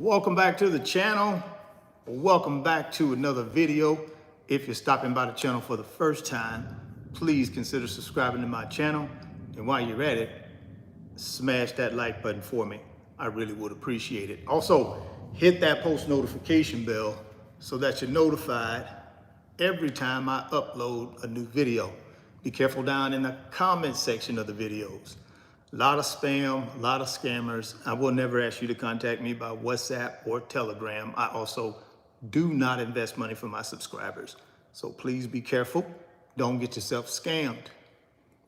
Welcome back to the channel. Welcome back to another video. If you're stopping by the channel for the first time, please consider subscribing to my channel. And while you're at it, smash that like button for me. I really would appreciate it. Also, hit that post notification bell so that you're notified every time I upload a new video. Be careful down in the comment section of the videos. A lot of spam, a lot of scammers. I will never ask you to contact me by WhatsApp or Telegram. I also do not invest money for my subscribers. So please be careful. Don't get yourself scammed.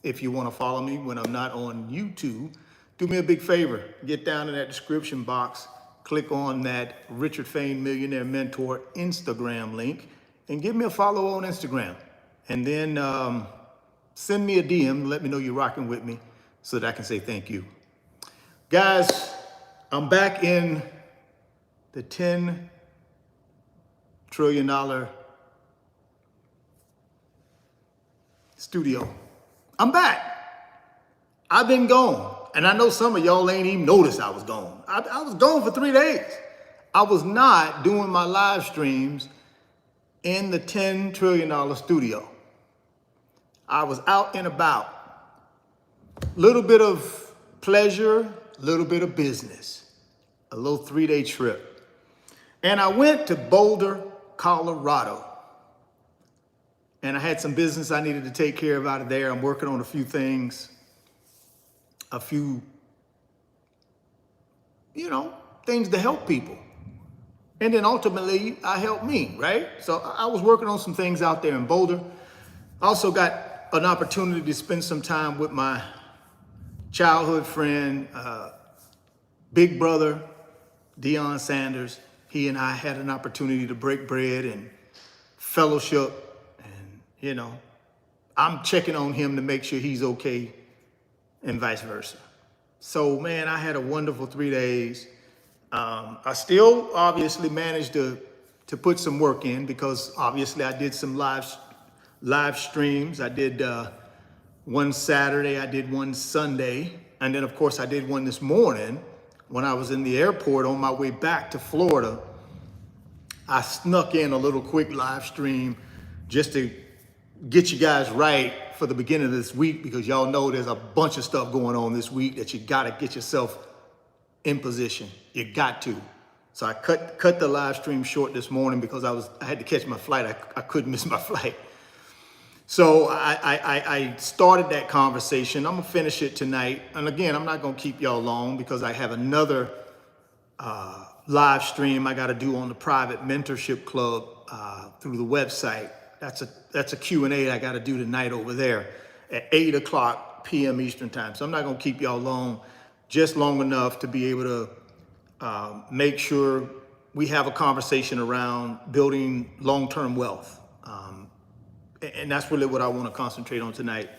If you want to follow me when I'm not on YouTube, do me a big favor. Get down in that description box, click on that Richard Fain Millionaire Mentor Instagram link, and give me a follow on Instagram. And then send me a DM, let me know you're rocking with me, so that I can say thank you. Guys, I'm back in the $10 trillion studio. I'm back. I've been gone. And I know some of y'all ain't even noticed I was gone. I was gone for 3 days. I was not doing my live streams in the $10 trillion studio. I was out and about. Little bit of pleasure, a little bit of business, a little 3-day trip. And I went to Boulder, Colorado. And I had some business I needed to take care of out of there. I'm working on a few things, a few, things to help people. And then ultimately, I help me, right? So I was working on some things out there in Boulder. I also got an opportunity to spend some time with my childhood friend, big brother, Deion Sanders. He and I had an opportunity to break bread and fellowship. And, I'm checking on him to make sure he's okay and vice versa. So, man, I had a wonderful 3 days. I still obviously managed to put some work in because obviously I did some live streams. I did one Saturday, I did one Sunday, and then of course I did one this morning when I was in the airport on my way back to Florida. I snuck in a little quick live stream just to get you guys right for the beginning of this week, because y'all know there's a bunch of stuff going on this week that you gotta get yourself in position. You got to. So I cut the live stream short this morning because I had to catch my flight. I couldn't miss my flight. So I started that conversation. I'm gonna finish it tonight. And again, I'm not gonna keep y'all long because I have another live stream I gotta do on the private mentorship club through the website. That's a Q&A I gotta do tonight over there at 8 p.m. Eastern time. So I'm not gonna keep y'all long, just long enough to be able to make sure we have a conversation around building long-term wealth. And that's really what I want to concentrate on tonight.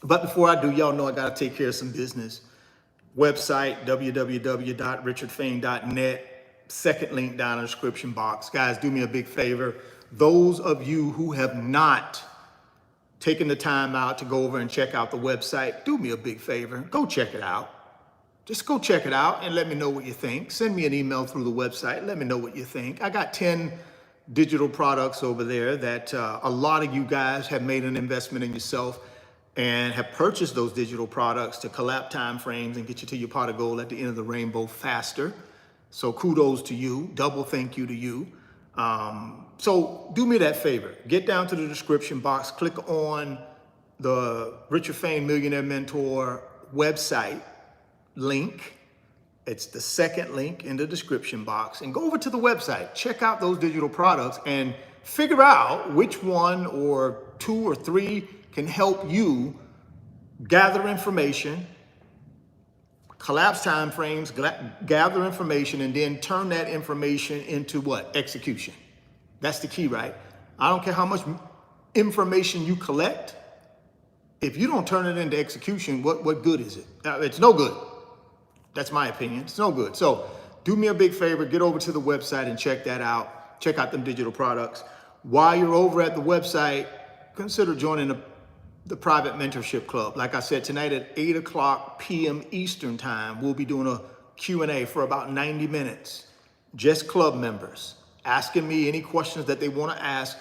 But before I do, y'all know I got to take care of some business. Website, www.richardfain.net. Second link down in the description box. Guys, do me a big favor. Those of you who have not taken the time out to go over and check out the website, do me a big favor. Go check it out. Just go check it out and let me know what you think. Send me an email through the website. Let me know what you think. I got 10 digital products over there that a lot of you guys have made an investment in yourself and have purchased those digital products to collapse time frames and get you to your pot of gold at the end of the rainbow faster. So kudos to you, double thank you to you. So do me that favor, get down to the description box, click on the Richard Fain Millionaire Mentor website link. It's the second link in the description box, and go over to the website, check out those digital products and figure out which one or 2 or 3 can help you gather information, collapse time frames, gather information, and then turn that information into what? Execution. That's the key, right? I don't care how much information you collect. If you don't turn it into execution, what good is it? It's no good. That's my opinion. It's no good. So do me a big favor, get over to the website and check that out. Check out them digital products. While you're over at the website, consider joining the private mentorship club. Like I said, tonight at 8 p.m. Eastern time, we'll be doing a Q&A for about 90 minutes. just club members, asking me any questions that they want to ask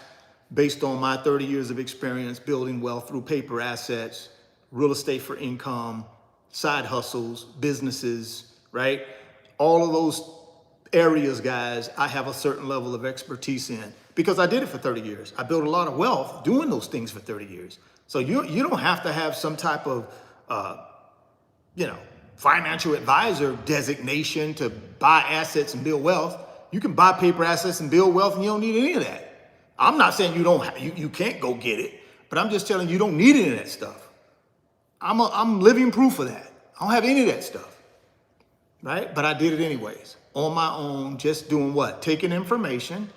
based on my 30 years of experience building wealth through paper assets, real estate for income, side hustles, businesses, right? All of those areas, guys, I have a certain level of expertise in because I did it for 30 years. I built a lot of wealth doing those things for 30 years. So you don't have to have some type of, financial advisor designation to buy assets and build wealth. You can buy paper assets and build wealth and you don't need any of that. I'm not saying you can't go get it, but I'm just telling you don't need any of that stuff. I'm living proof of that. I don't have any of that stuff, right? But I did it anyways, on my own, just doing what? Taking information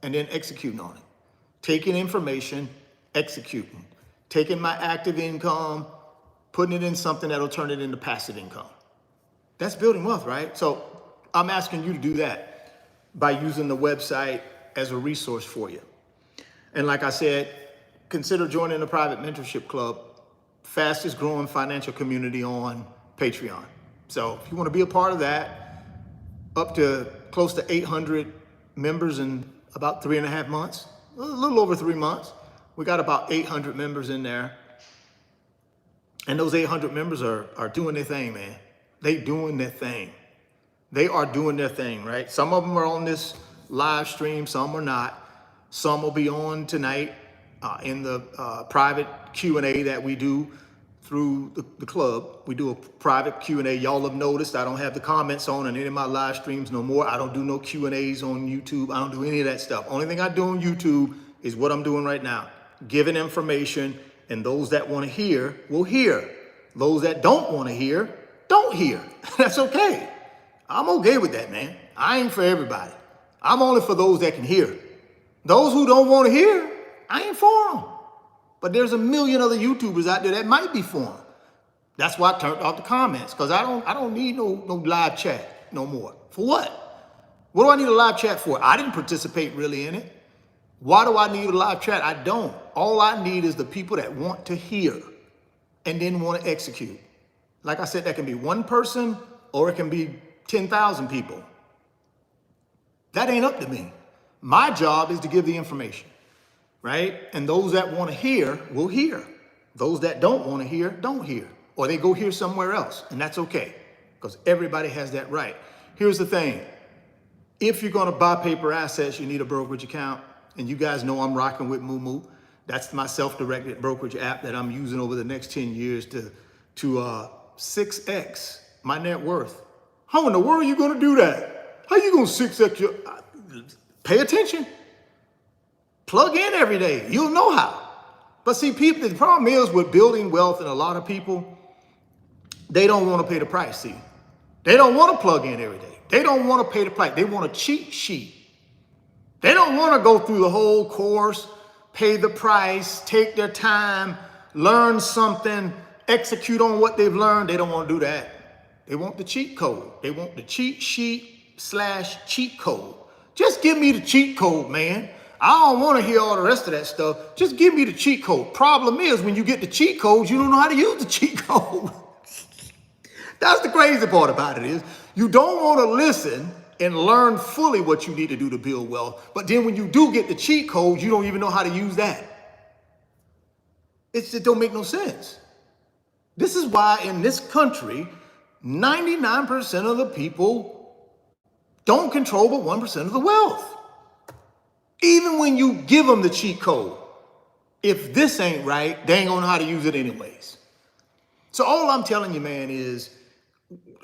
and then executing on it. Taking information, executing. Taking my active income, putting it in something that'll turn it into passive income. That's building wealth, right? So I'm asking you to do that by using the website as a resource for you. And like I said, consider joining the private mentorship club, fastest growing financial community on Patreon. So if you want to be a part of that, up to close to 800 members in about 3.5 months, a little over 3 months. We got about 800 members in there. And those 800 members are doing their thing, man. They doing their thing. They are doing their thing, right? Some of them are on this live stream, some are not. Some will be on tonight in the private Q&A that we do through the club. We do a private Q&A. Y'all have noticed I don't have the comments on any of my live streams no more. I don't do no Q&As on YouTube. I don't do any of that stuff. Only thing I do on YouTube is what I'm doing right now, giving information, and those that want to hear will hear. Those that don't want to hear, don't hear. That's okay. I'm okay with that, man. I ain't for everybody. I'm only for those that can hear. Those who don't want to hear, I ain't for them. But there's a million other YouTubers out there that might be for them. That's why I turned off the comments, because I don't need no live chat no more. For what? What do I need a live chat for? I didn't participate really in it. Why do I need a live chat? I don't. All I need is the people that want to hear and then want to execute. Like I said, that can be one person or it can be 10,000 people. That ain't up to me. My job is to give the information, right? And those that want to hear will hear. Those that don't want to hear, don't hear. Or they go hear somewhere else, and that's okay, because everybody has that right. Here's the thing. If you're going to buy paper assets, you need a brokerage account. And you guys know I'm rocking with Moo. That's my self-directed brokerage app that I'm using over the next 10 years to 6x my net worth. How in the world are you going to do that? How you going to 6x your... Pay attention. Plug in every day. You'll know how. But see, people, the problem is with building wealth, and a lot of people, they don't want to pay the price, see. They don't want to plug in every day. They don't want to pay the price. They want a cheat sheet. They don't want to go through the whole course, pay the price, take their time, learn something, execute on what they've learned. They don't want to do that. They want the cheat code. They want the cheat sheet / cheat code. Just give me the cheat code, man. I don't want to hear all the rest of that stuff. Just give me the cheat code. Problem is, when you get the cheat codes, you don't know how to use the cheat code. That's the crazy part about it is you don't want to listen and learn fully what you need to do to build wealth. But then when you do get the cheat codes, you don't even know how to use that. It don't make no sense. This is why in this country, 99% of the people don't control but 1% of the wealth. Even when you give them the cheat code, if this ain't right, they ain't gonna know how to use it anyways. So all I'm telling you, man, is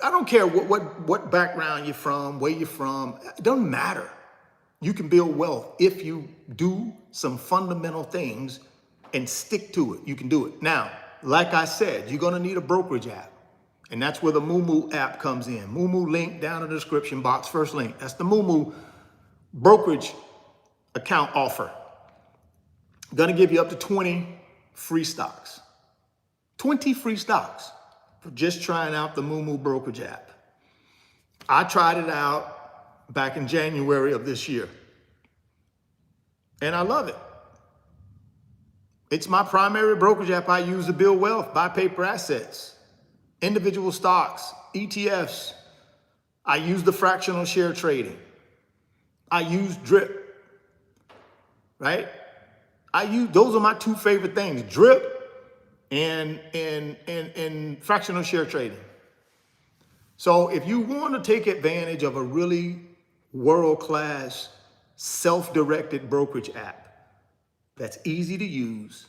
I don't care what background you're from, where you're from, it doesn't matter. You can build wealth if you do some fundamental things and stick to it. You can do it. Now, like I said, you're gonna need a brokerage app. And that's where the Moo app comes in. Moo link down in the description box, first link. That's the Moo brokerage account offer. Gonna give you up to 20 free stocks. 20 free stocks for just trying out the Moo brokerage app. I tried it out back in January of this year. And I love it. It's my primary brokerage app I use to build wealth, buy paper assets, individual stocks, ETFs. I use the fractional share trading. I use drip, right? Those are my two favorite things, drip and fractional share trading. So if you want to take advantage of a really world-class self-directed brokerage app that's easy to use,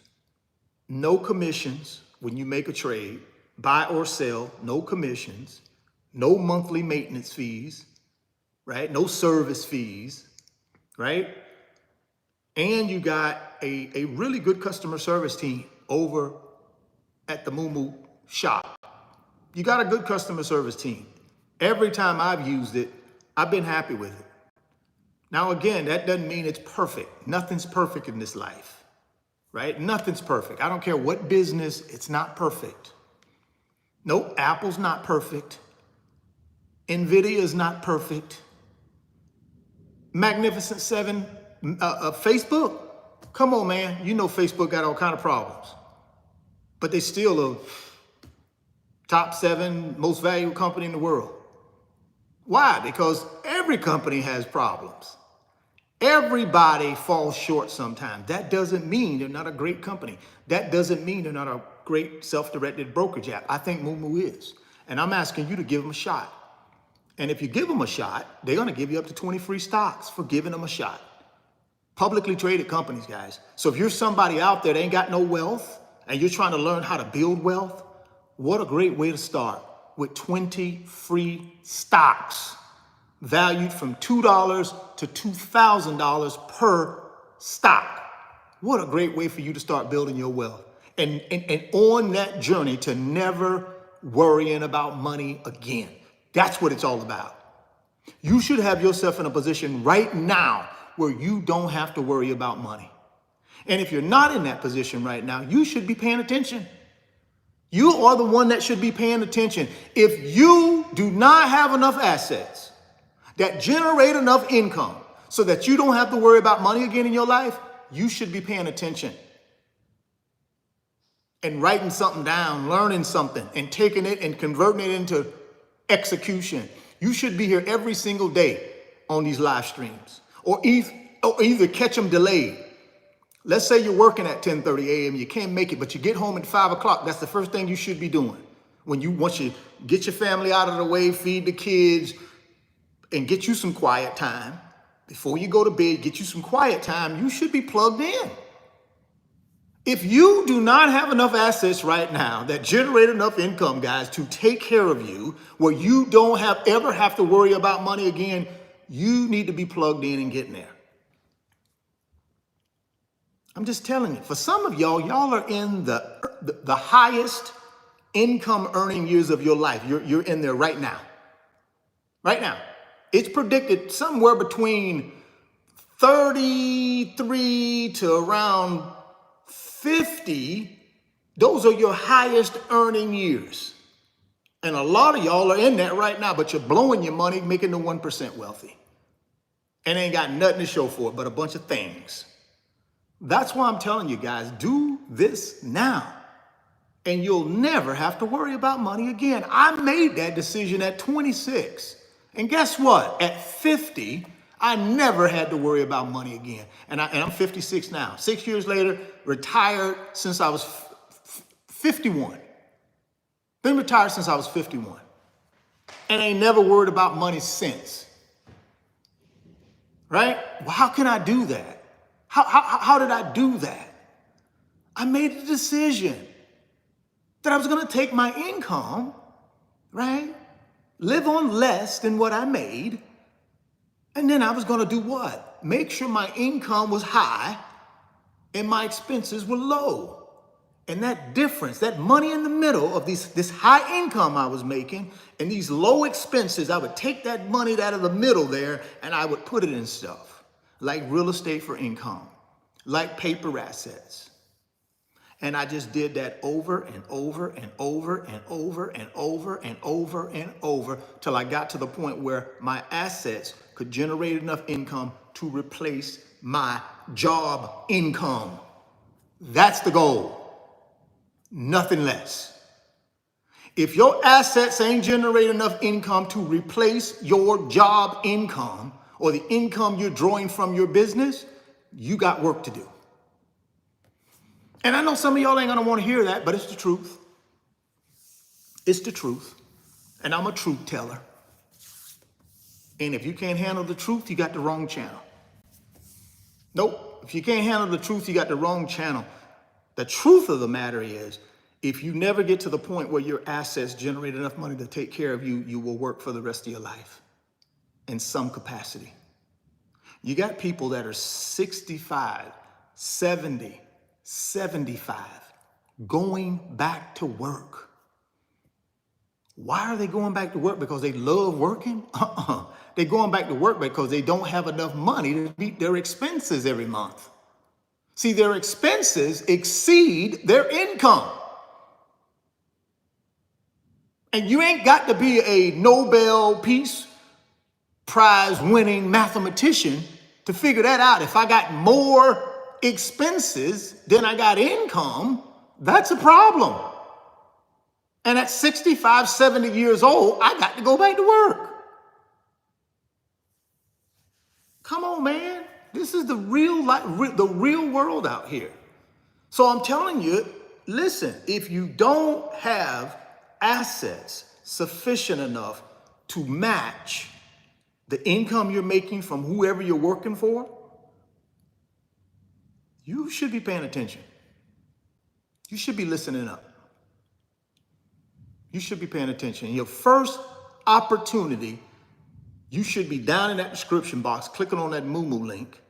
no commissions when you make a trade, buy or sell, no commissions, no monthly maintenance fees, right? No service fees, right? And you got a really good customer service team over at the Moo shop. You got a good customer service team. Every time I've used it, I've been happy with it. Now, again, that doesn't mean it's perfect. Nothing's perfect in this life, right? Nothing's perfect. I don't care what business, it's not perfect. Nope, Apple's not perfect. Nvidia is not perfect. Magnificent Seven, Facebook, come on, man. You know Facebook got all kind of problems, but they still a top 7 most valuable company in the world. Why? Because every company has problems. Everybody falls short sometimes. That doesn't mean they're not a great company. That doesn't mean they're not a great self-directed brokerage app. I think Moo is. And I'm asking you to give them a shot. And if you give them a shot, they're going to give you up to 20 free stocks for giving them a shot. Publicly traded companies, guys. So if you're somebody out there that ain't got no wealth and you're trying to learn how to build wealth, what a great way to start with 20 free stocks valued from $2 to $2,000 per stock. What a great way for you to start building your wealth. And on that journey to never worrying about money again. That's what it's all about. You should have yourself in a position right now where you don't have to worry about money. And if you're not in that position right now, you should be paying attention. You are the one that should be paying attention. If you do not have enough assets that generate enough income so that you don't have to worry about money again in your life, you should be paying attention and writing something down, learning something and taking it and converting it into execution. You should be here every single day on these live streams or either catch them delayed. Let's say you're working at 10:30 a.m. You can't make it, but you get home at 5 o'clock. That's the first thing you should be doing. Once you get your family out of the way, feed the kids, and get you some quiet time. Before you go to bed, get you some quiet time. You should be plugged in. If you do not have enough assets right now that generate enough income, guys, to take care of you, where you don't ever have to worry about money again, you need to be plugged in and getting there. I'm just telling you, for some of y'all are in the highest income earning years of your life. You're in there right now. Right now. It's predicted somewhere between 33 to around 50. Those are your highest earning years. And a lot of y'all are in that right now, but you're blowing your money, making the 1% wealthy. And ain't got nothing to show for it but a bunch of things. That's why I'm telling you guys, do this now. And you'll never have to worry about money again. I made that decision at 26. And guess what? At 50, I never had to worry about money again. And I'm 56 now. 6 years later, retired since I was 51. Been retired since I was 51. And ain't never worried about money since. Right? Well, how can I do that? How did I do that? I made a decision that I was going to take my income, right? Live on less than what I made. And then I was going to do what? Make sure my income was high and my expenses were low. And that difference, that money in the middle of this high income I was making and these low expenses, I would take that money out of the middle there and I would put it in stuff like real estate for income, like paper assets. And I just did that over and over and over and over and over and over and over till I got to the point where my assets could generate enough income to replace my job income. That's the goal. Nothing less. If your assets ain't generate enough income to replace your job income, or the income you're drawing from your business, you got work to do. And I know some of y'all ain't gonna want to hear that, but it's the truth. It's the truth. And I'm a truth teller. And if you can't handle the truth, you got the wrong channel. Nope. If you can't handle the truth, you got the wrong channel. The truth of the matter is, if you never get to the point where your assets generate enough money to take care of you, you will work for the rest of your life in some capacity. You got people that are 65, 70, 75 going back to work. Why are they going back to work? Because they love working? They're going back to work because they don't have enough money to meet their expenses every month. See, their expenses exceed their income. And you ain't got to be a Nobel Peace Prize winning mathematician to figure that out. If I got more expenses than I got income, that's a problem. And at 65, 70 years old, I got to go back to work. Come on, man. This is the real life, the real world out here. So I'm telling you, listen, if you don't have assets sufficient enough to match the income you're making from whoever you're working for, you should be paying attention. You should be listening up. You should be paying attention. Your first opportunity, you should be down in that description box, clicking on that Moo link,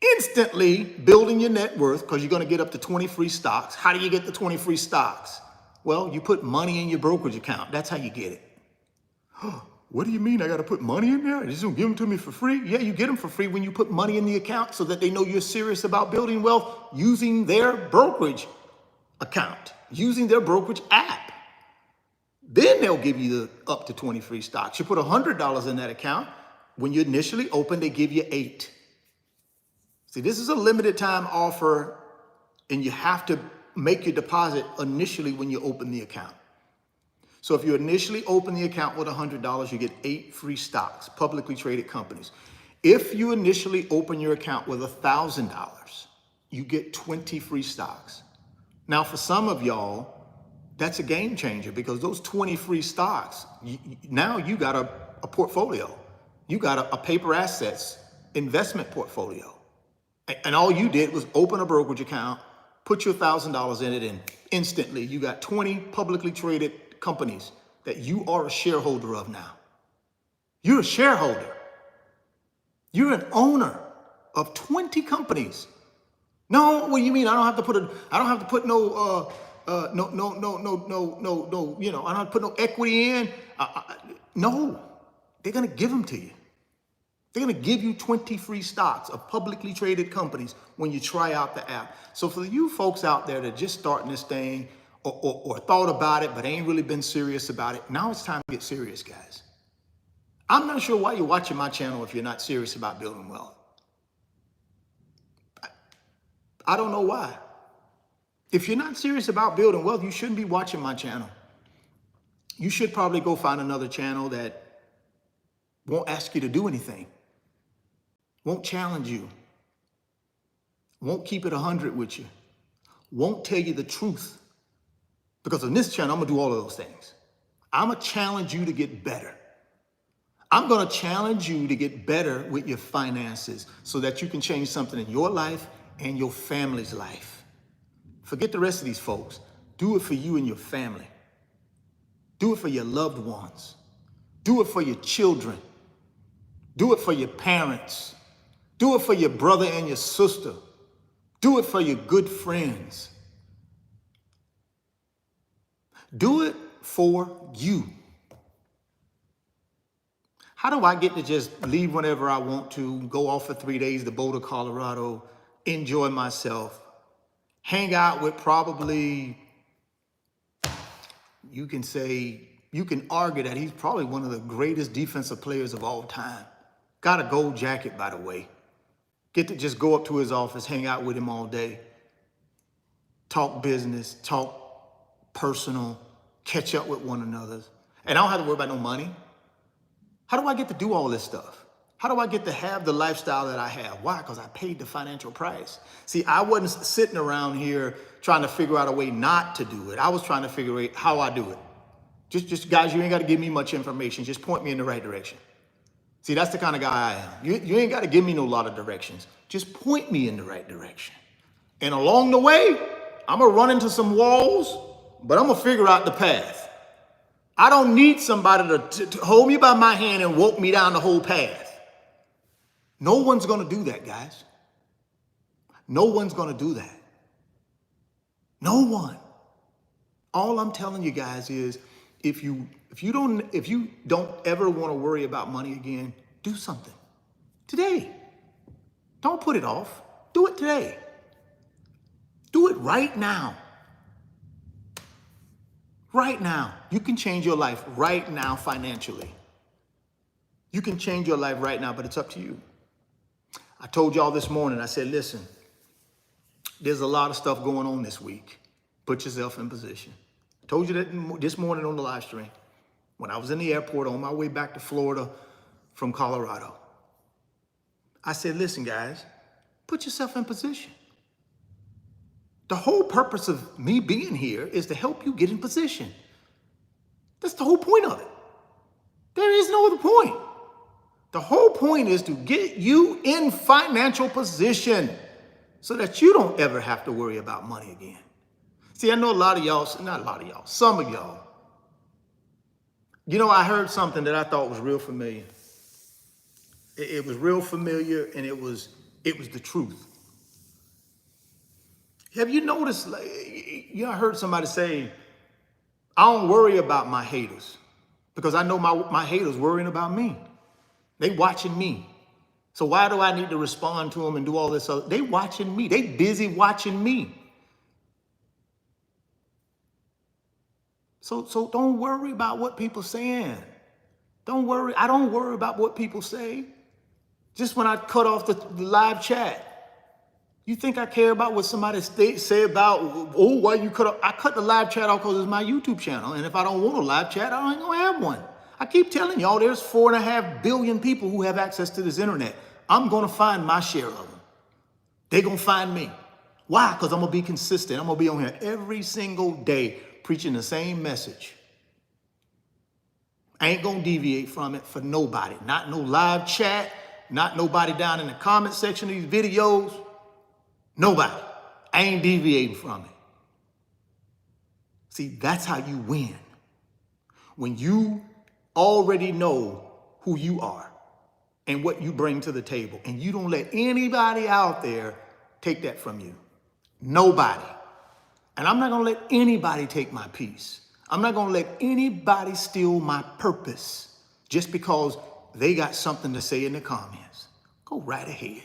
instantly building your net worth, because you're going to get up to 20 free stocks. How do you get the 20 free stocks? Well, you put money in your brokerage account. That's how you get it. What do you mean I got to put money in there? They're just going to give them to me for free? Yeah, you get them for free when you put money in the account so that they know you're serious about building wealth using their brokerage account, using their brokerage app. Then they'll give you the up to 20 free stocks. You put $100 in that account. When you initially open, they give you 8. See, this is a limited time offer, and you have to make your deposit initially when you open the account. So if you initially open the account with $100, you get 8 free stocks, publicly traded companies. If you initially open your account with $1,000, you get 20 free stocks. Now, for some of y'all, that's a game changer, because those 20 free stocks, now you got a portfolio. You got a paper assets investment portfolio. And all you did was open a brokerage account, put your $1,000 in it, and instantly you got 20 publicly traded companies that you are a shareholder of now. You're a shareholder. You're an owner of 20 companies. No, what do you mean? I don't have to put I don't have to put no I don't have to put no equity in. No, they're going to give them to you. They're going to give you 20 free stocks of publicly traded companies when you try out the app. So for you folks out there that just starting this thing or thought about it, but ain't really been serious about it, now it's time to get serious, guys. I'm not sure why you're watching my channel if you're not serious about building wealth. I don't know why. If you're not serious about building wealth, you shouldn't be watching my channel. You should probably go find another channel that won't ask you to do anything, won't challenge you, won't keep it 100 with you, won't tell you the truth. Because on this channel, I'm going to do all of those things. I'm going to challenge you to get better. I'm going to challenge you to get better with your finances so that you can change something in your life and your family's life. Forget the rest of these folks. Do it for you and your family. Do it for your loved ones. Do it for your children. Do it for your parents. Do it for your brother and your sister. Do it for your good friends. Do it for you. How do I get to just leave whenever I want to, go off for 3 days to Boulder, Colorado, enjoy myself, hang out with probably, you can argue that he's probably one of the greatest defensive players of all time. Got a gold jacket, by the way. Get to just go up to his office, hang out with him all day, talk business, talk personal, catch up with one another. And I don't have to worry about no money. How do I get to do all this stuff? How do I get to have the lifestyle that I have? Why? Because I paid the financial price. See, I wasn't sitting around here trying to figure out a way not to do it. I was trying to figure out how I do it. Just guys, you ain't got to give me much information. Just point me in the right direction. See, that's the kind of guy I am. You ain't got to give me no lot of directions. Just point me in the right direction. And along the way, I'm going to run into some walls, but I'm going to figure out the path. I don't need somebody to hold me by my hand and walk me down the whole path. No one's going to do that, guys. No one's going to do that. No one. All I'm telling you guys is if you don't ever want to worry about money again, do something today. Don't put it off. Do it today. Do it right now. Right now. You can change your life right now financially. You can change your life right now, but it's up to you. I told y'all this morning, I said, listen, there's a lot of stuff going on this week. Put yourself in position. I told you that this morning on the live stream when I was in the airport on my way back to Florida from Colorado. I said, listen, guys, put yourself in position. The whole purpose of me being here is to help you get in position. That's the whole point of it. There is no other point. The whole point is to get you in financial position so that you don't ever have to worry about money again. See, I know a lot of y'all, not a lot of y'all, some of y'all. You know, I heard something that I thought was real familiar. It was real familiar, and it was the truth. Have you noticed, I heard somebody say, I don't worry about my haters because I know my haters worrying about me. They watching me. So why do I need to respond to them and do all this other? They watching me. They busy watching me. So don't worry about what people saying. Don't worry. I don't worry about what people say. Just when I cut off the live chat, you think I care about what somebody say about, oh, why you cut off? I cut the live chat off because it's my YouTube channel. And if I don't want a live chat, I ain't gonna have one. I keep telling y'all, there's 4.5 billion people who have access to this internet. I'm gonna find my share of them. They're gonna find me. Why? Because I'm gonna be consistent. I'm gonna be on here every single day preaching the same message. I ain't gonna deviate from it for nobody. Not no live chat, not nobody down in the comment section of these videos. Nobody. I ain't deviating from it. See, that's how you win. When you already know who you are and what you bring to the table, and you don't let anybody out there take that from you. Nobody. And I'm not going to let anybody take my peace. I'm not going to let anybody steal my purpose just because they got something to say in the comments. Go right ahead.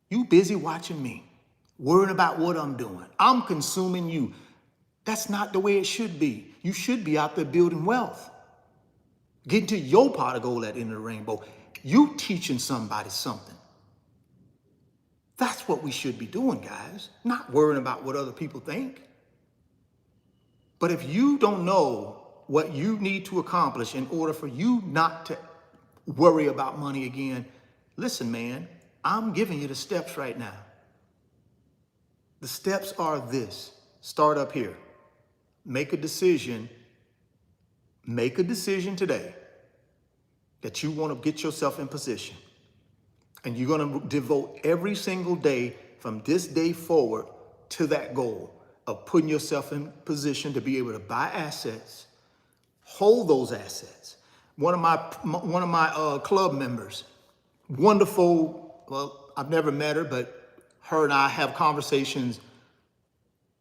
You busy watching me, worrying about what I'm doing. I'm consuming you. That's not the way it should be. You should be out there building wealth. Getting to your pot of gold at the end of the rainbow. You teaching somebody something. That's what we should be doing, guys. Not worrying about what other people think. But if you don't know what you need to accomplish in order for you not to worry about money again, listen, man, I'm giving you the steps right now. The steps are this. Start up here. Make a decision. Make a decision today that you want to get yourself in position. And you're going to devote every single day from this day forward to that goal of putting yourself in position to be able to buy assets, hold those assets. One of my club members, wonderful, well, I've never met her, but her and I have conversations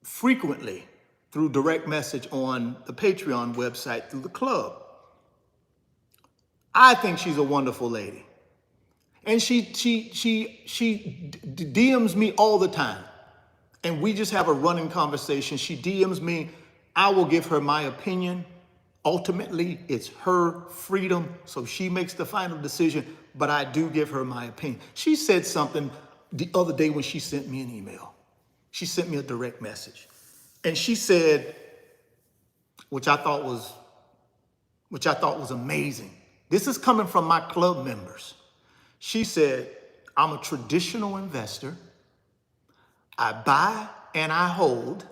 frequently through direct message on the Patreon website through the club. I think she's a wonderful lady. And she DMs me all the time. And we just have a running conversation. She DMs me. I will give her my opinion. Ultimately, it's her freedom. So she makes the final decision. But I do give her my opinion. She said something the other day when she sent me an email. She sent me a direct message. And she said, which I thought was amazing. This is coming from my club members. She said, I'm a traditional investor. I buy and I hold.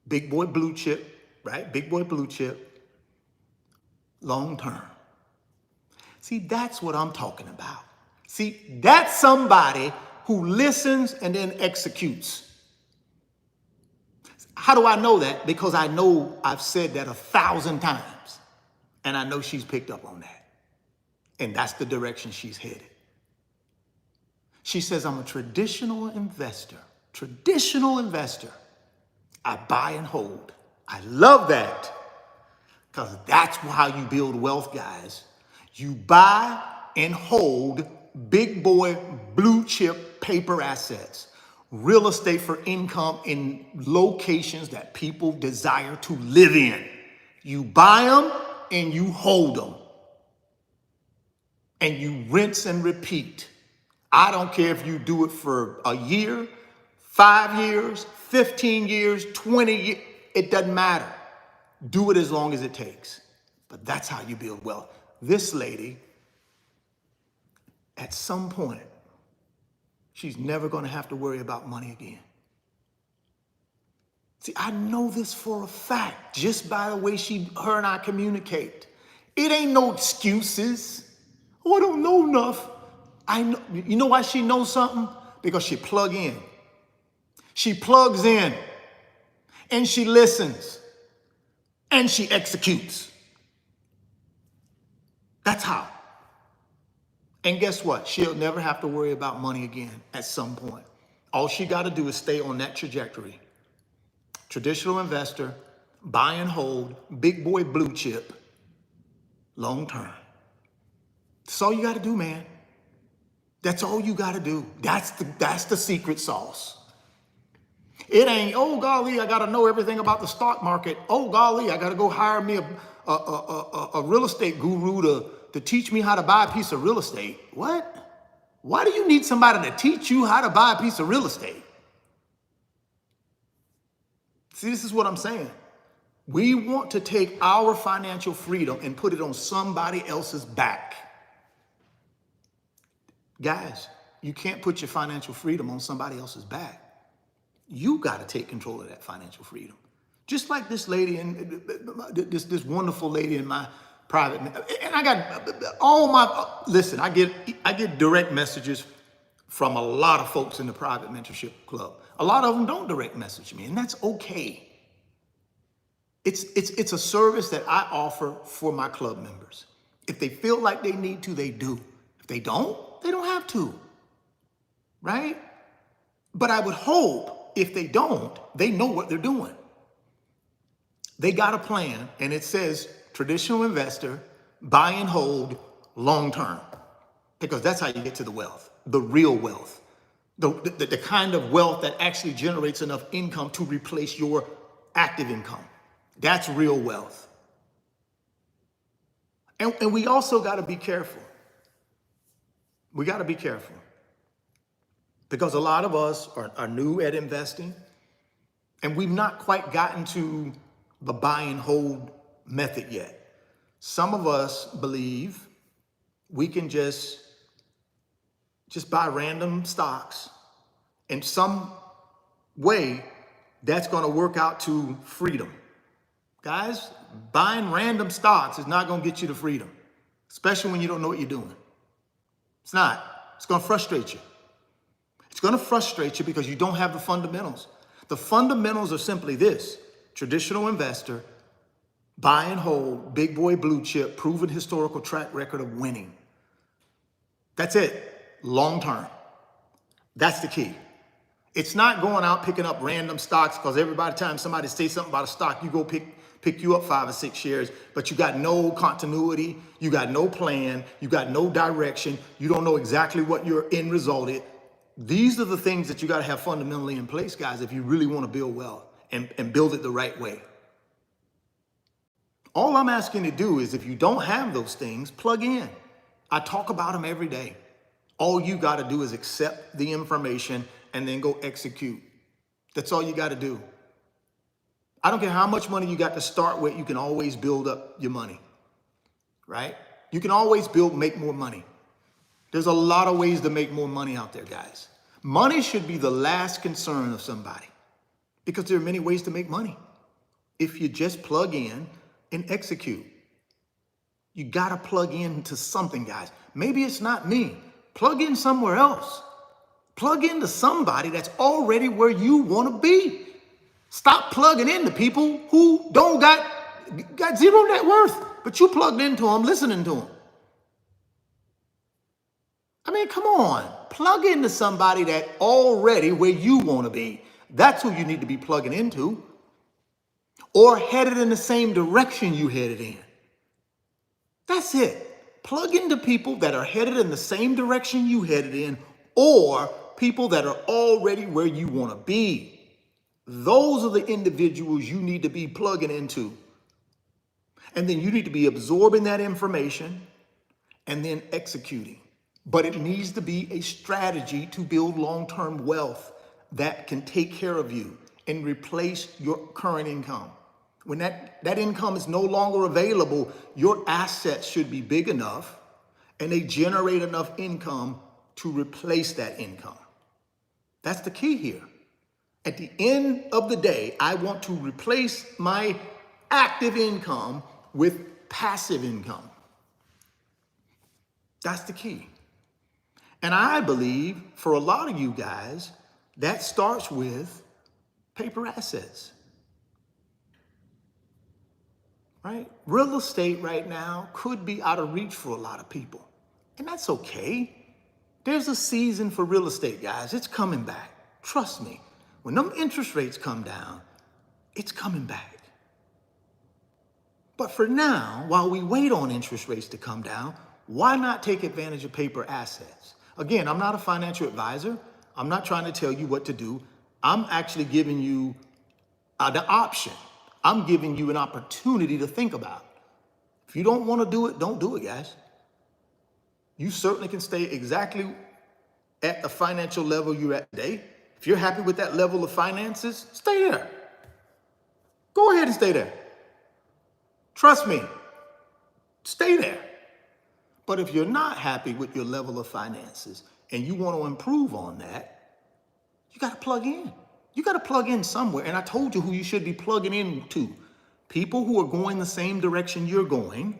Big boy blue chip, right? Big boy blue chip, long term. See, that's what I'm talking about. See, that's somebody who listens and then executes. How do I know that? Because I know I've said that 1,000 times, and I know she's picked up on that. And that's the direction she's headed. She says, I'm a traditional investor. Traditional investor. I buy and hold. I love that, because that's how you build wealth, guys. You buy and hold big boy blue chip paper assets, real estate for income in locations that people desire to live in. You buy them and you hold them, and you rinse and repeat. I don't care if you do it for a year, 5 years, 15 years, 20 years, it doesn't matter. Do it as long as it takes. But that's how you build wealth. This lady, at some point, she's never going to have to worry about money again. See, I know this for a fact, just by the way her and I communicate. It ain't no excuses. Oh, I don't know enough. I know. You know why she knows something? Because she plugs in. She plugs in, and she listens, and she executes. That's how. And guess what? She'll never have to worry about money again at some point. All she got to do is stay on that trajectory. Traditional investor, buy and hold, big boy blue chip, long term. That's all you got to do, man. That's all you got to do. That's the secret sauce. It ain't, oh, golly, I got to know everything about the stock market. Oh, golly, I got to go hire me a real estate guru to teach me how to buy a piece of real estate. What? Why do you need somebody to teach you how to buy a piece of real estate? See, this is what I'm saying. We want to take our financial freedom and put it on somebody else's back. Guys, you can't put your financial freedom on somebody else's back. You got to take control of that financial freedom. Just like this lady and this wonderful lady in my private, and I got all my, listen, I get direct messages from a lot of folks in the private mentorship club. A lot of them don't direct message me, and that's okay. It's a service that I offer for my club members. If they feel like they need to, they do. If they don't have to, right? But I would hope if they don't, they know what they're doing. They got a plan, and it says traditional investor, buy and hold, long term, because that's how you get to the wealth, the real wealth, the kind of wealth that actually generates enough income to replace your active income. That's real wealth. And we also got to be careful. We got to be careful, because a lot of us are new at investing, and we've not quite gotten to the buy and hold method yet. Some of us believe we can just buy random stocks. In some way, that's going to work out to freedom. Guys, buying random stocks is not going to get you to freedom, especially when you don't know what you're doing. It's not. It's going to frustrate you. It's going to frustrate you because you don't have the fundamentals. The fundamentals are simply this: traditional investor, buy and hold, big boy blue chip, proven historical track record of winning. That's it. Long term. That's the key. It's not going out picking up random stocks, because every time somebody says something about a stock, you go pick you up 5 or 6 shares, but you got no continuity, you got no plan, you got no direction, you don't know exactly what your end result is. These are the things that you got to have fundamentally in place, guys, if you really want to build wealth and build it the right way. All I'm asking you to do is, if you don't have those things, plug in. I talk about them every day. All you got to do is accept the information and then go execute. That's all you got to do. I don't care how much money you got to start with, you can always build up your money, right? You can always make more money. There's a lot of ways to make more money out there, guys. Money should be the last concern of somebody because there are many ways to make money. If you just plug in and execute, you got to plug into something, guys. Maybe it's not me. Plug in somewhere else. Plug into somebody that's already where you want to be. Stop plugging into people who don't got zero net worth, but you plugged into them, listening to them. I mean, come on. Plug into somebody that already where you want to be. That's who you need to be plugging into. Or headed in the same direction you headed in. That's it. Plug into people that are headed in the same direction you headed in, or people that are already where you want to be. Those are the individuals you need to be plugging into. And then you need to be absorbing that information and then executing. But it needs to be a strategy to build long-term wealth that can take care of you and replace your current income. When that income is no longer available, your assets should be big enough and they generate enough income to replace that income. That's the key here. At the end of the day, I want to replace my active income with passive income. That's the key. And I believe for a lot of you guys, that starts with paper assets. Right? Real estate right now could be out of reach for a lot of people. And that's okay. There's a season for real estate, guys. It's coming back. Trust me. When them interest rates come down, it's coming back. But for now, while we wait on interest rates to come down, why not take advantage of paper assets? Again, I'm not a financial advisor. I'm not trying to tell you what to do. I'm actually giving you the option. I'm giving you an opportunity to think about. If you don't want to do it, don't do it, guys. You certainly can stay exactly at the financial level you're at today. If you're happy with that level of finances, stay there. Go ahead and stay there. Trust me, stay there. But if you're not happy with your level of finances and you want to improve on that, you got to plug in. You got to plug in somewhere. And I told you who you should be plugging into. People who are going the same direction you're going,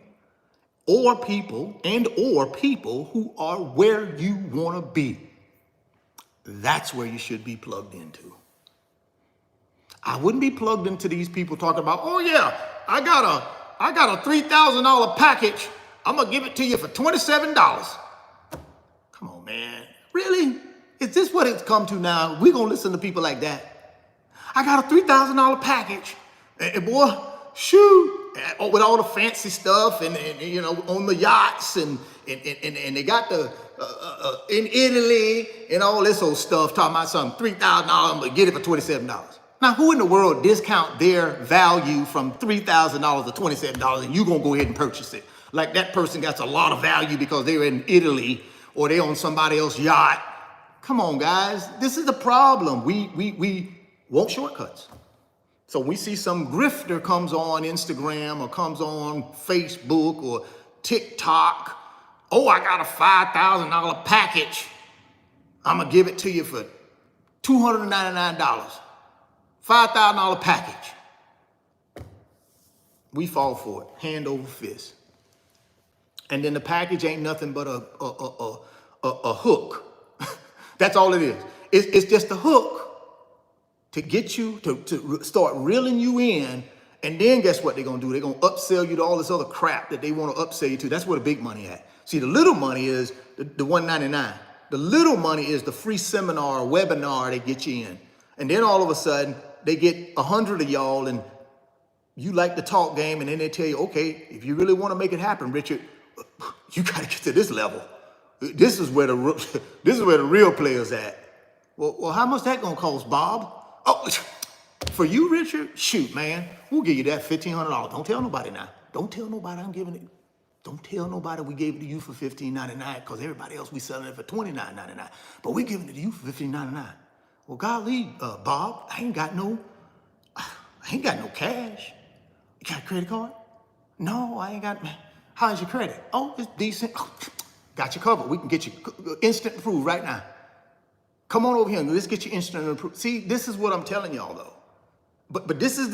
or people who are where you want to be. That's where you should be plugged into. I wouldn't be plugged into these people talking about, oh yeah, I got a $3,000 package. I'm going to give it to you for $27. Come on, man. Really? Is this what it's come to now? We're going to listen to people like that. I got a $3,000 package. And boy, shoot, with all the fancy stuff and you know, on the yachts and they got the, in Italy and all this old stuff, talking about something, $3,000, I'm going to get it for $27. Now, who in the world discount their value from $3,000 to $27 and you going to go ahead and purchase it? Like that person got a lot of value because they're in Italy or they on somebody else's yacht. Come on, guys. This is the problem. We want shortcuts. So we see some grifter comes on Instagram or comes on Facebook or TikTok. Oh, I got a $5,000 package. I'm going to give it to you for $299. $5,000 package. We fall for it, hand over fist. And then the package ain't nothing but a hook. That's all it is. It's just a hook to get you to start reeling you in. And then guess what they're going to do? They're going to upsell you to all this other crap that they want to upsell you to. That's where the big money at. See, the little money is the $199. The little money is the free seminar or webinar they get you in. And then all of a sudden, they get 100 of y'all and you like the talk game. And then they tell you, okay, if you really want to make it happen, Richard, you got to get to this level. This is where the real players at. Well, how much that gonna cost, Bob? Oh, for you, Richard? Shoot, man, we'll give you that $1,500. Don't tell nobody now. Don't tell nobody I'm giving it. Don't tell nobody we gave it to you for $15.99 because everybody else we selling it for $29.99. But we giving it to you for $15.99. Well, golly, Bob, I ain't got no cash. You got a credit card? No, I ain't got How's your credit? Oh, it's decent. Oh, got you covered. We can get you instant approved right now. Come on over here and let's get you instant approved. See, this is what I'm telling y'all though. But these are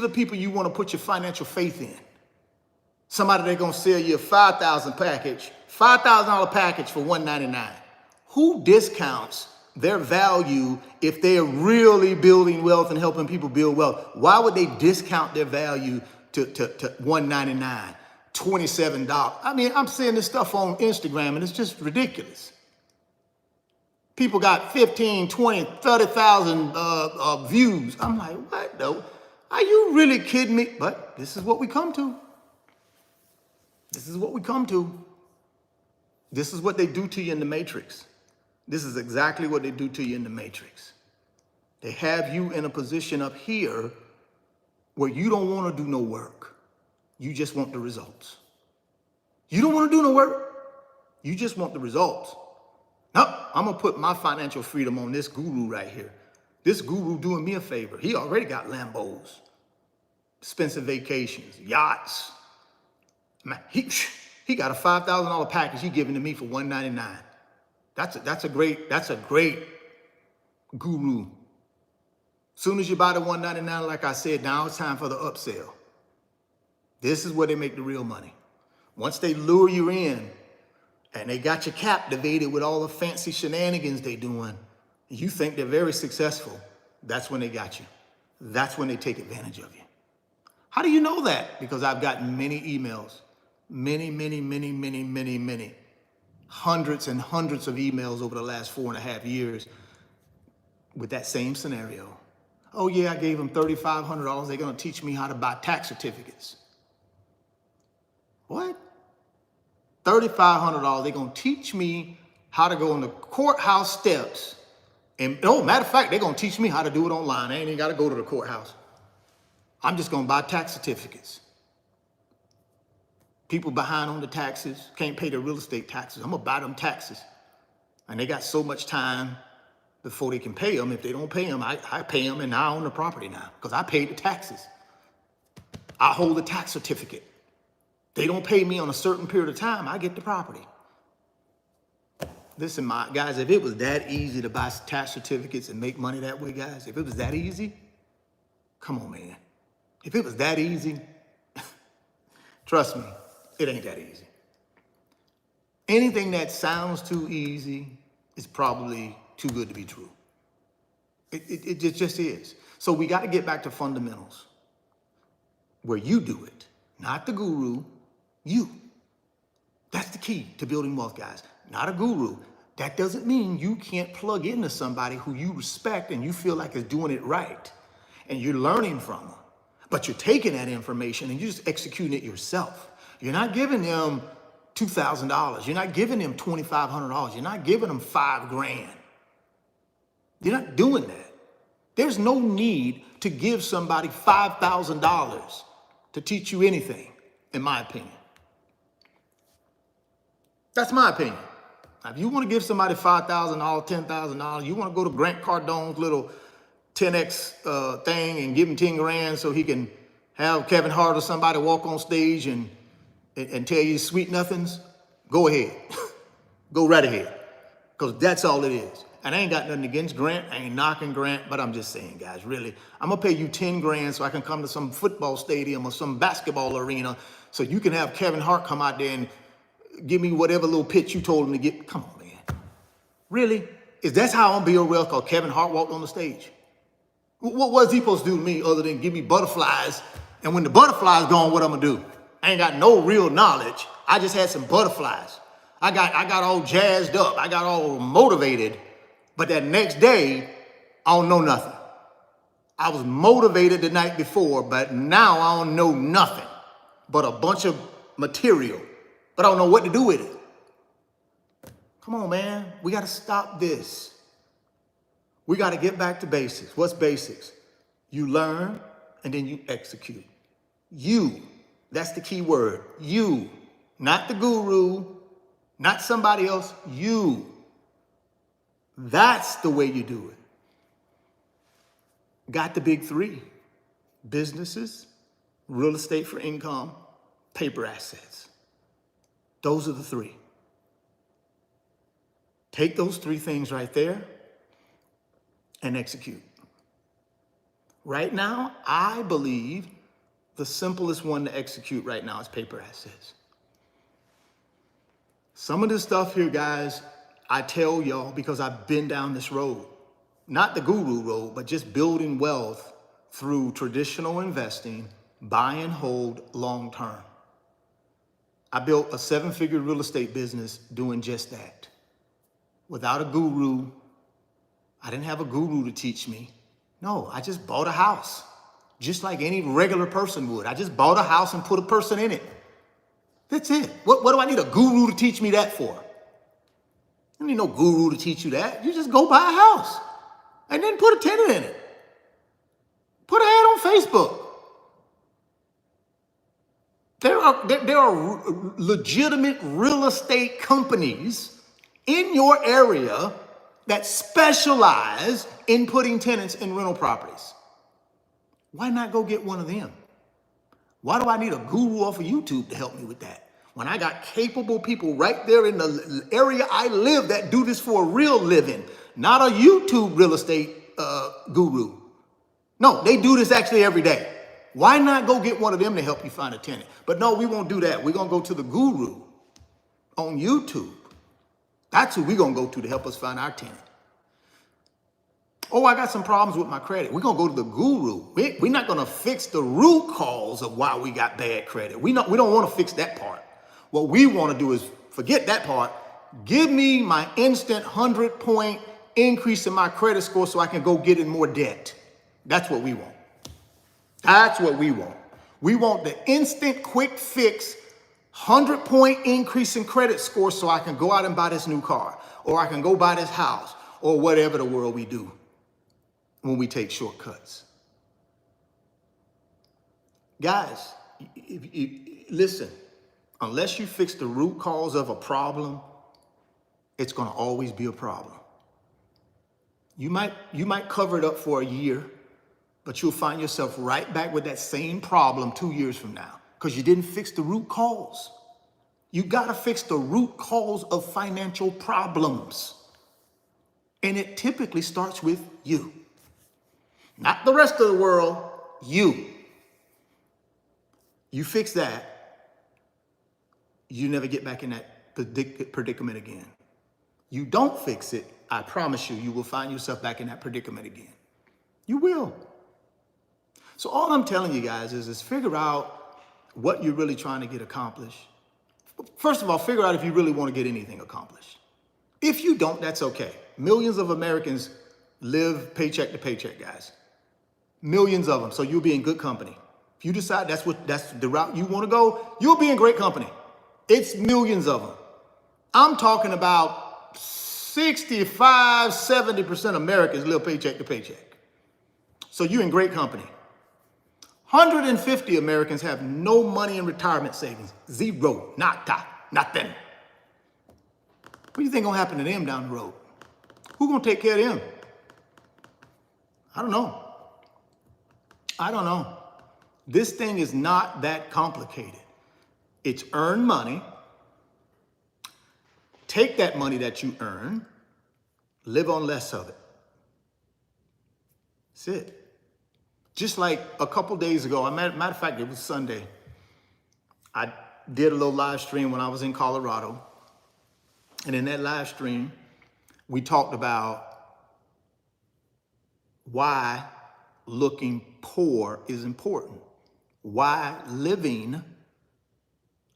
the people you want to put your financial faith in. Somebody that's gonna sell you a $5,000 package for $199. Who discounts their value if they're really building wealth and helping people build wealth? Why would they discount their value to $199, $27? I mean, I'm seeing this stuff on Instagram and it's just ridiculous. People got 15, 20, 30,000 views. I'm like, what though? Are you really kidding me? But this is what we come to. This is what we come to. This is what they do to you in the matrix. This is exactly what they do to you in the matrix. They have you in a position up here where you don't want to do no work. You just want the results. You don't want to do no work. You just want the results. No, I'm going to put my financial freedom on this guru right here. This guru doing me a favor. He already got Lambos, expensive vacations, yachts. Man, he got a $5,000 package he giving to me for $199. That's a great guru. Soon as you buy the $199, like I said, now it's time for the upsell. This is where they make the real money. Once they lure you in and they got you captivated with all the fancy shenanigans they doing, you think they're very successful, that's when they got you. That's when they take advantage of you. How do you know that? Because I've gotten many emails. Many, hundreds and hundreds of emails over the last 4.5 years with that same scenario. Oh yeah, I gave them $3,500. They're gonna teach me how to buy tax certificates. What? $3,500, they're gonna teach me how to go on the courthouse steps. And oh, matter of fact, they're gonna teach me how to do it online. I ain't even gotta go to the courthouse. I'm just gonna buy tax certificates. People behind on the taxes, can't pay their real estate taxes. I'm gonna buy them taxes. And they got so much time before they can pay them. If they don't pay them, I pay them and now I own the property now because I paid the taxes. I hold the tax certificate. They don't pay me on a certain period of time, I get the property. Listen, my guys, if it was that easy to buy tax certificates and make money that way, guys, if it was that easy, come on, man. If it was that easy, trust me, it ain't that easy. Anything that sounds too easy is probably too good to be true. It just is. So we got to get back to fundamentals where you do it, not the guru, you. That's the key to building wealth, guys. Not a guru. That doesn't mean you can't plug into somebody who you respect and you feel like is doing it right and you're learning from them. But you're taking that information and you're just executing it yourself. You're not giving them $2,000. You're not giving them $2,500. You're not giving them $5,000. You're not doing that. There's no need to give somebody $5,000 to teach you anything, in my opinion. That's my opinion. Now, if you want to give somebody $5,000, $10,000, you want to go to Grant Cardone's little 10X thing and give him $10,000 so he can have Kevin Hart or somebody walk on stage and tell you sweet nothings, go ahead. Go right ahead. Because that's all it is. And I ain't got nothing against Grant. I ain't knocking Grant, but I'm just saying, guys, really, I'm going to pay you $10,000 so I can come to some football stadium or some basketball arena so you can have Kevin Hart come out there and give me whatever little pitch you told him to get. Come on, man. Really? Is that how I'm build wealth? Because Kevin Hart walked on the stage? What was he supposed to do to me other than give me butterflies? And when the butterflies gone, what I'm going to do? I ain't got no real knowledge. I just had some butterflies. I got all jazzed up. I got all motivated. But that next day, I don't know nothing. I was motivated the night before, but now I don't know nothing but a bunch of material. But I don't know what to do with it. Come on, man. We got to stop this. We got to get back to basics. What's basics? You learn and then you execute. You. That's the key word. You. Not the guru. Not somebody else. You. That's the way you do it. Got the big three: businesses, real estate for income, paper assets. Those are the three. Take those three things right there and execute. Right now, I believe the simplest one to execute right now is paper assets. Some of this stuff here, guys, I tell y'all because I've been down this road. Not the guru road, but just building wealth through traditional investing, buy and hold long term. I built a 7-figure real estate business doing just that. Without a guru, I didn't have a guru to teach me. No, I just bought a house, just like any regular person would. I just bought a house and put a person in it. That's it. What do I need a guru to teach me that for? I don't need no guru to teach you that. You just go buy a house and then put a tenant in it. Put an ad on Facebook. There are legitimate real estate companies in your area that specialize in putting tenants in rental properties. Why not go get one of them? Why do I need a guru off of YouTube to help me with that? When I got capable people right there in the area I live that do this for a real living, not a YouTube real estate guru. No, they do this actually every day. Why not go get one of them to help you find a tenant? But no, we won't do that. We're going to go to the guru on YouTube. That's who we're going to go to help us find our tenant. Oh, I got some problems with my credit. We're going to go to the guru. We're not going to fix the root cause of why we got bad credit. We don't want to fix that part. What we want to do is forget that part. Give me my instant 100-point increase in my credit score so I can go get in more debt. That's what we want. That's what we want. We want the instant quick fix 100-point increase in credit score so I can go out and buy this new car, or I can go buy this house, or whatever the world we do when we take shortcuts. Guys, listen, unless you fix the root cause of a problem, it's going to always be a problem. You might cover it up for a year, but you'll find yourself right back with that same problem 2 years from now because you didn't fix the root cause. You got to fix the root cause of financial problems. And it typically starts with you. Not the rest of the world, you. You fix that, you never get back in that predicament again. You don't fix it, I promise you, you will find yourself back in that predicament again. You will. So all I'm telling you guys is figure out what you're really trying to get accomplished. First of all, figure out if you really want to get anything accomplished. If you don't, that's okay. Millions of Americans live paycheck to paycheck, guys. Millions of them. So you'll be in good company. If you decide that's the route you want to go, you'll be in great company. It's millions of them. I'm talking about 65, 70% Americans live paycheck to paycheck. So you're in great company. 150 Americans have no money in retirement savings. Zero. Nada. Nothing. What do you think gonna happen to them down the road? Who gonna take care of them? I don't know. I don't know. This thing is not that complicated. It's earn money. Take that money that you earn, live on less of it. That's it. Just like a couple days ago, matter of fact, it was Sunday. I did a little live stream when I was in Colorado. And in that live stream, we talked about why looking poor is important. Why living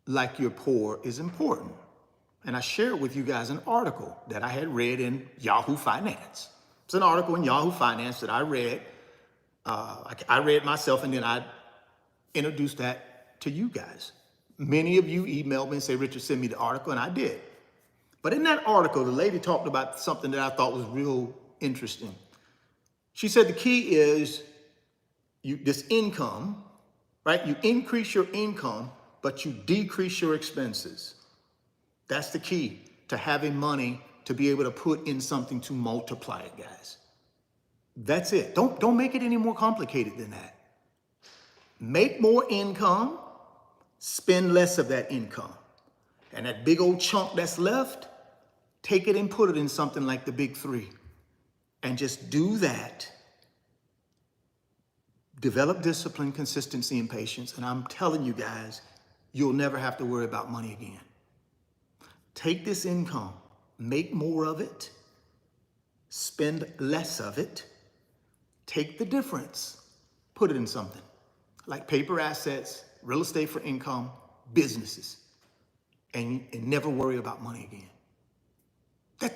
like you're poor is important. And I shared with you guys an article that I had read in Yahoo Finance. It's an article in Yahoo Finance that I read. I read myself, and then I introduced that to you guys. Many of you emailed me and said, Richard, send me the article, and I did. But in that article, the lady talked about something that I thought was real interesting. She said the key is this income, right? You increase your income, but you decrease your expenses. That's the key to having money to be able to put in something to multiply it, guys. That's it. Don't make it any more complicated than that. Make more income, spend less of that income. And that big old chunk that's left, take it and put it in something like the big three. And just do that. Develop discipline, consistency, and patience. And I'm telling you guys, you'll never have to worry about money again. Take this income, make more of it, spend less of it, take the difference, put it in something like paper assets, real estate for income, businesses, and never worry about money again.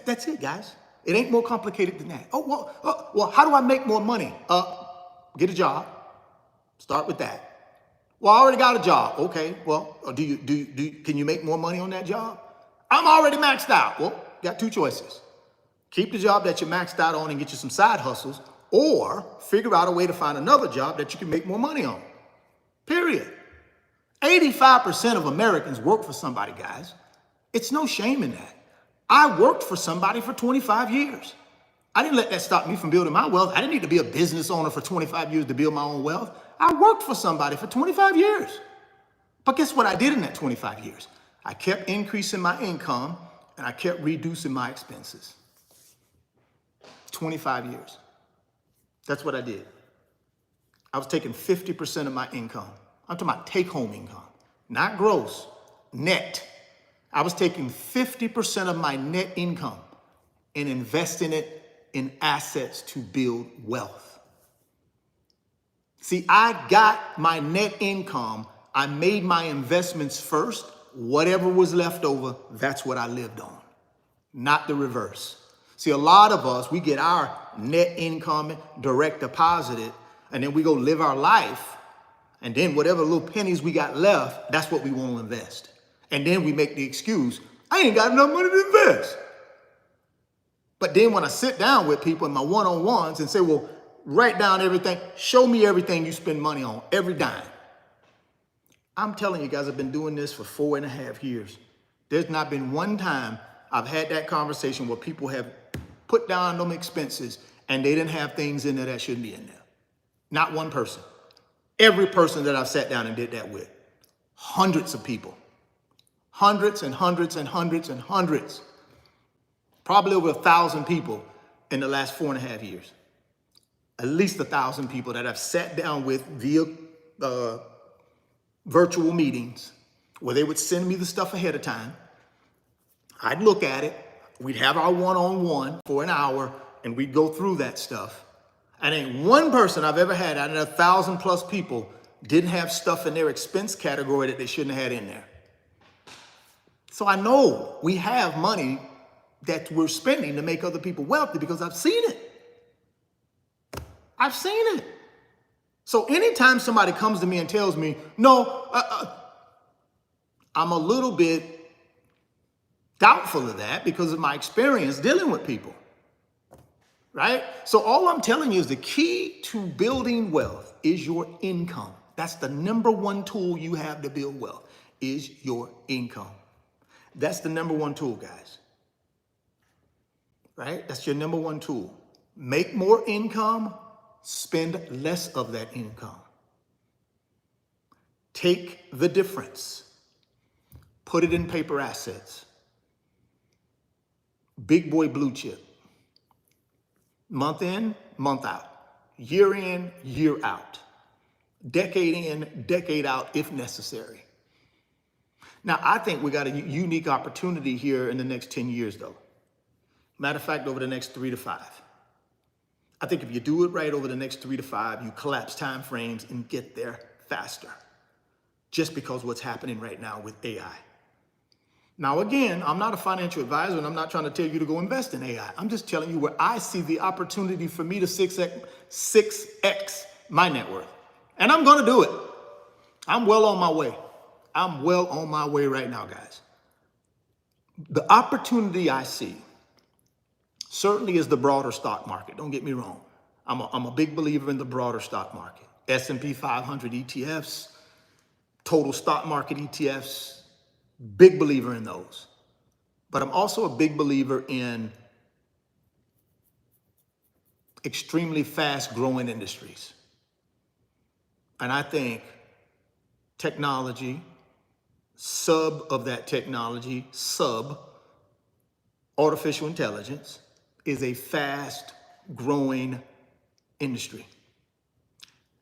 That's it, guys. It ain't more complicated than that. Well, how do I make more money? Get a job. Start with that. Well, I already got a job. Okay. Well, can you make more money on that job? I'm already maxed out. Well, got two choices. Keep the job that you're maxed out on and get you some side hustles, or figure out a way to find another job that you can make more money on. Period. 85% of Americans work for somebody, guys. It's no shame in that. I worked for somebody for 25 years. I didn't let that stop me from building my wealth. I didn't need to be a business owner for 25 years to build my own wealth. I worked for somebody for 25 years. But guess what I did in that 25 years? I kept increasing my income and I kept reducing my expenses. 25 years. That's what I did. I was taking 50% of my income. I'm talking about take-home income, not gross, net. I was taking 50% of my net income and investing it in assets to build wealth. See, I got my net income. I made my investments first. Whatever was left over, that's what I lived on, not the reverse. See, a lot of us, we get our net income direct deposited, and then we go live our life, and then whatever little pennies we got left, that's what we want to invest. And then we make the excuse, I ain't got enough money to invest. But then when I sit down with people in my one-on-ones and say, well, write down everything, show me everything you spend money on, every dime. I'm telling you guys, I've been doing this for 4.5 years. There's not been one time I've had that conversation where people have put down them expenses and they didn't have things in there that shouldn't be in there. Not one person. Every person that I've sat down and did that with. Hundreds of people. Hundreds and hundreds and hundreds and hundreds. Probably over 1,000 people in the last 4.5 years. At least 1,000 people that I've sat down with via virtual meetings where they would send me the stuff ahead of time. I'd look at it. We'd have our one-on-one for an hour and we'd go through that stuff. And ain't one person I've ever had out of 1,000+ people didn't have stuff in their expense category that they shouldn't have had in there. So I know we have money that we're spending to make other people wealthy because I've seen it. I've seen it. So anytime somebody comes to me and tells me, no, I'm a little bit doubtful of that because of my experience dealing with people, right? So all I'm telling you is the key to building wealth is your income. That's the number one tool you have to build wealth is your income. That's the number one tool, guys, right? That's your number one tool. Make more income, spend less of that income. Take the difference, put it in paper assets. Big boy blue chip. Month in, month out. Year in, year out. Decade in, decade out if necessary. Now, I think we got a unique opportunity here in the next 10 years, though. Matter of fact, over the next 3 to 5. I think if you do it right over the next 3 to 5, you collapse time frames and get there faster. Just because what's happening right now with AI. Now, again, I'm not a financial advisor and I'm not trying to tell you to go invest in AI. I'm just telling you where I see the opportunity for me to 6x my net worth. And I'm going to do it. I'm well on my way. I'm well on my way right now, guys. The opportunity I see certainly is the broader stock market. Don't get me wrong. I'm a big believer in the broader stock market. S&P 500 ETFs, total stock market ETFs, big believer in those. But I'm also a big believer in extremely fast growing industries. And I think technology, sub of that technology, artificial intelligence, is a fast growing industry.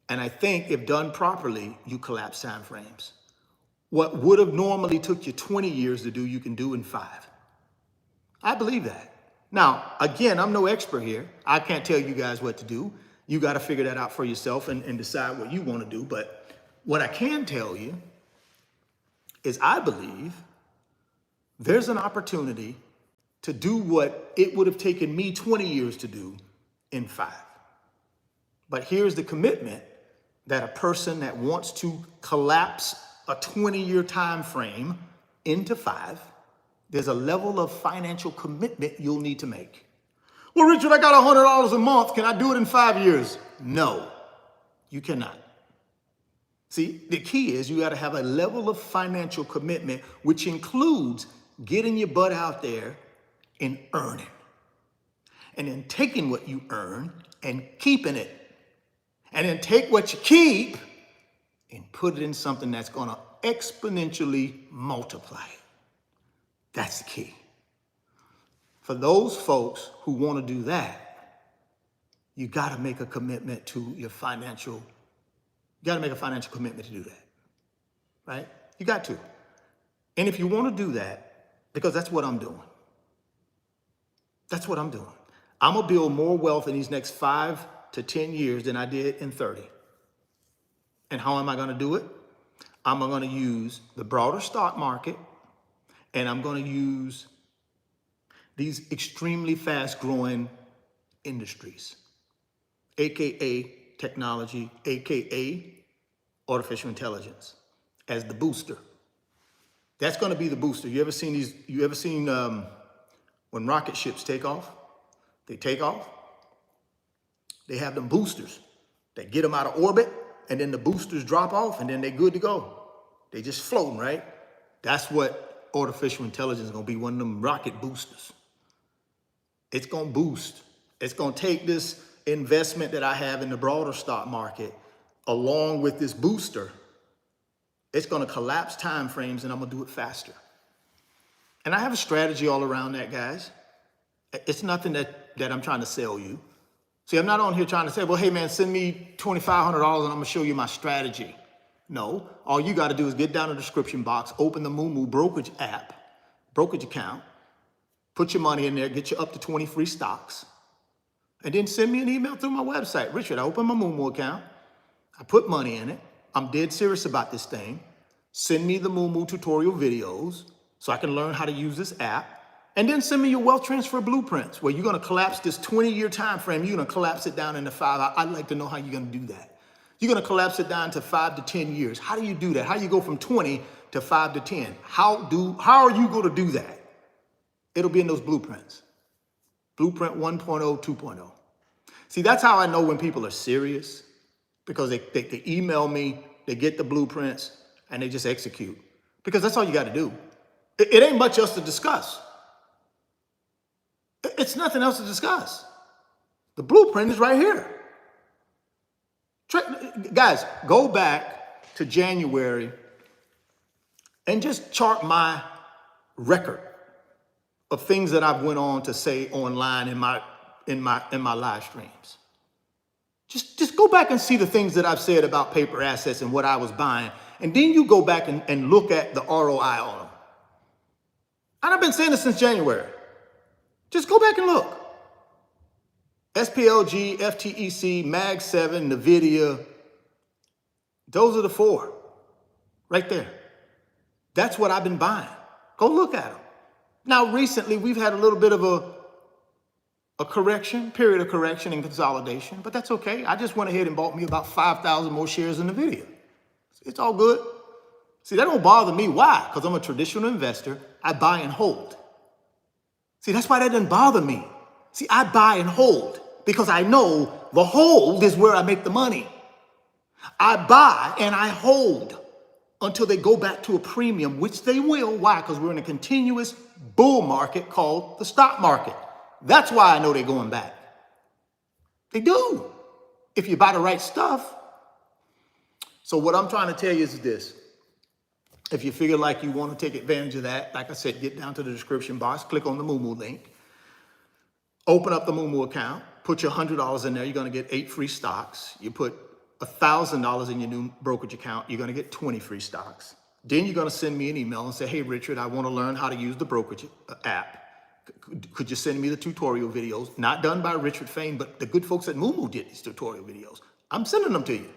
And I think if done properly, you collapse time frames. What would have normally took you 20 years to do, you can do in 5. I believe that. Now, again, I'm no expert here. I can't tell you guys what to do. You got to figure that out for yourself and decide what you want to do. But what I can tell you is I believe there's an opportunity to do what it would have taken me 20 years to do in 5. But here's the commitment that a person that wants to collapse a 20-year time frame into 5, there's a level of financial commitment you'll need to make. Well, Richard, I got $100 a month. Can I do it in 5 years? No, you cannot. See, the key is you got to have a level of financial commitment, which includes getting your butt out there and earning. And then taking what you earn and keeping it. And then take what you keep and put it in something that's going to exponentially multiply it. That's the key. For those folks who want to do that, you got to make a commitment to your financial, you got to make a financial commitment to do that, right? You got to. And if you want to do that, because that's what I'm doing. That's what I'm doing. I'm going to build more wealth in these next 5 to 10 years than I did in 30. And how am I going to do it? I'm going to use the broader stock market, and I'm going to use these extremely fast growing industries, AKA technology, AKA artificial intelligence, as the booster. That's going to be the booster. You ever seen when rocket ships take off? They take off. They have them boosters. They get them out of orbit, and then the boosters drop off, and then they're good to go. They just floating, right? That's what artificial intelligence is going to be, one of them rocket boosters. It's going to boost. It's going to take this investment that I have in the broader stock market along with this booster. It's going to collapse time frames, and I'm going to do it faster. And I have a strategy all around that, guys. It's nothing that I'm trying to sell you. See, I'm not on here trying to say, well, hey, man, send me $2,500 and I'm going to show you my strategy. No, all you got to do is get down in the description box, open the Moo Brokerage app, brokerage account, put your money in there, get you up to 20 free stocks, and then send me an email through my website. Richard, I opened my Moo account. I put money in it. I'm dead serious about this thing. Send me the Moo tutorial videos so I can learn how to use this app. And then send me your wealth transfer blueprints where you're going to collapse this 20-year time frame. You're going to collapse it down into 5. I'd like to know how you're going to do that. You're going to collapse it down to 5 to 10 years. How do you do that? How do you go from 20 to 5 to 10? How are you going to do that? It'll be in those blueprints. Blueprint 1.0, 2.0. See, that's how I know when people are serious, because they email me, they get the blueprints, and they just execute. Because that's all you got to do. It ain't much else to discuss. It's nothing else to discuss. The blueprint is right here. Guys, go back to January and just chart my record of things that I've went on to say online in my live streams. Just go back and see the things that I've said about paper assets and what I was buying. And then you go back and look at the ROI on them. And I've been saying this since January. Just go back and look. SPLG, FTEC, Mag 7, NVIDIA. Those are the 4 right there. That's what I've been buying. Go look at them. Now, recently, we've had a little bit of a correction, period of correction and consolidation, but that's okay. I just went ahead and bought me about 5,000 more shares in NVIDIA. It's all good. See, that don't bother me. Why? Because I'm a traditional investor. I buy and hold. See, that's why that doesn't bother me. See, I buy and hold because I know the hold is where I make the money. I buy and I hold until they go back to a premium, which they will. Why? Because we're in a continuous bull market called the stock market. That's why I know they're going back. They do, if you buy the right stuff. So what I'm trying to tell you is this. If you figure like you want to take advantage of that, like I said, get down to the description box, click on the Moomoo link, open up the Moomoo account, put your $100 in there, you're gonna get 8 free stocks. You put $1,000 in your new brokerage account, you're gonna get 20 free stocks. Then you're gonna send me an email and say, hey, Richard, I wanna learn how to use the brokerage app. Could you send me the tutorial videos? Not done by Richard Fain, but the good folks at Moomoo did these tutorial videos. I'm sending them to you.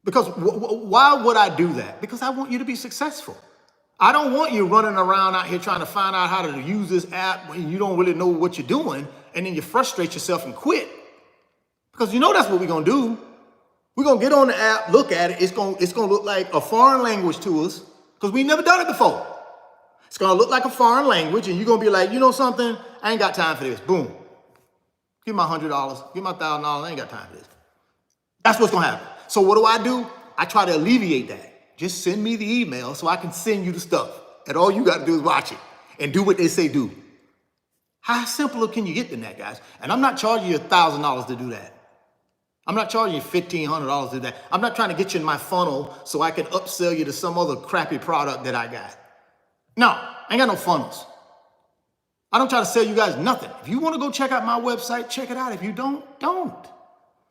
Because why would I do that? Because I want you to be successful. I don't want you running around out here trying to find out how to use this app when you don't really know what you're doing, and then you frustrate yourself and quit. Because you know that's what we're gonna do. We're gonna get on the app, look at it. It's gonna look like a foreign language to us because we've never done it before. It's gonna look like a foreign language, and you're gonna be like, you know something? I ain't got time for this. Boom. Give my $100, give my $1,000. I ain't got time for this. That's what's gonna happen. So what do? I try to alleviate that. Just send me the email so I can send you the stuff. And all you gotta do is watch it and do what they say do. How simpler can you get than that, guys? And I'm not charging you $1,000 to do that. I'm not charging you $1,500 to do that. I'm not trying to get you in my funnel so I can upsell you to some other crappy product that I got. No, I ain't got no funnels. I don't try to sell you guys nothing. If you wanna go check out my website, check it out. If you don't.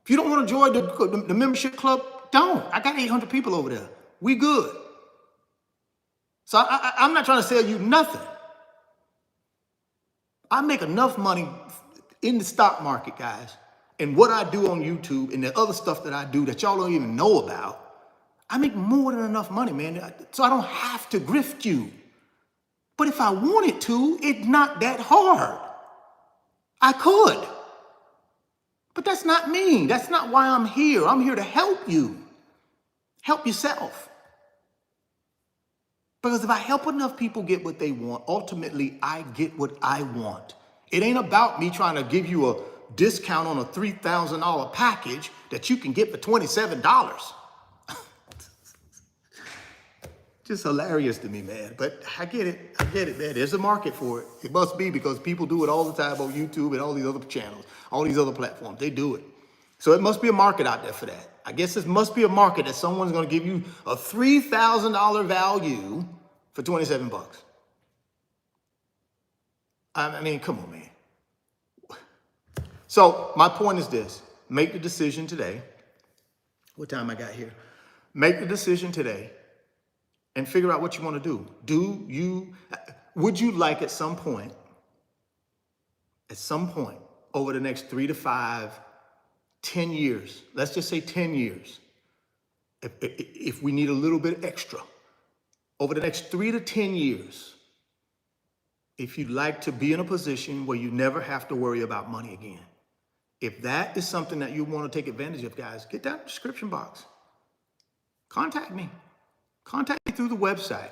If you don't want to join the membership club, don't. I got 800 people over there. We good. So I'm not trying to sell you nothing. I make enough money in the stock market, guys, and what I do on YouTube and the other stuff that I do that y'all don't even know about. I make more than enough money, man, so I don't have to grift you. But if I wanted to, it's not that hard. I could. But that's not me. That's not why I'm here. I'm here to help you. Help yourself. Because if I help enough people get what they want, ultimately I get what I want. It ain't about me trying to give you a discount on a $3,000 package that you can get for $27. Just hilarious to me, man. But I get it, man. There's a market for it. It must be because people do it all the time on YouTube and all these other channels, all these other platforms. They do it. So it must be a market out there for that. I guess it must be a market that someone's gonna give you a $3,000 value for 27 bucks. I mean, come on, man. So my point is this: make the decision today. What time I got here? Make the decision today and figure out what you want to do. Would you like at some point over the next 3 to 5, 10 years, let's just say 10 years, if we need a little bit extra, over the next 3 to 10 years, if you'd like to be in a position where you never have to worry about money again, if that is something that you want to take advantage of, guys, get that description box. Contact me. Contact me through the website.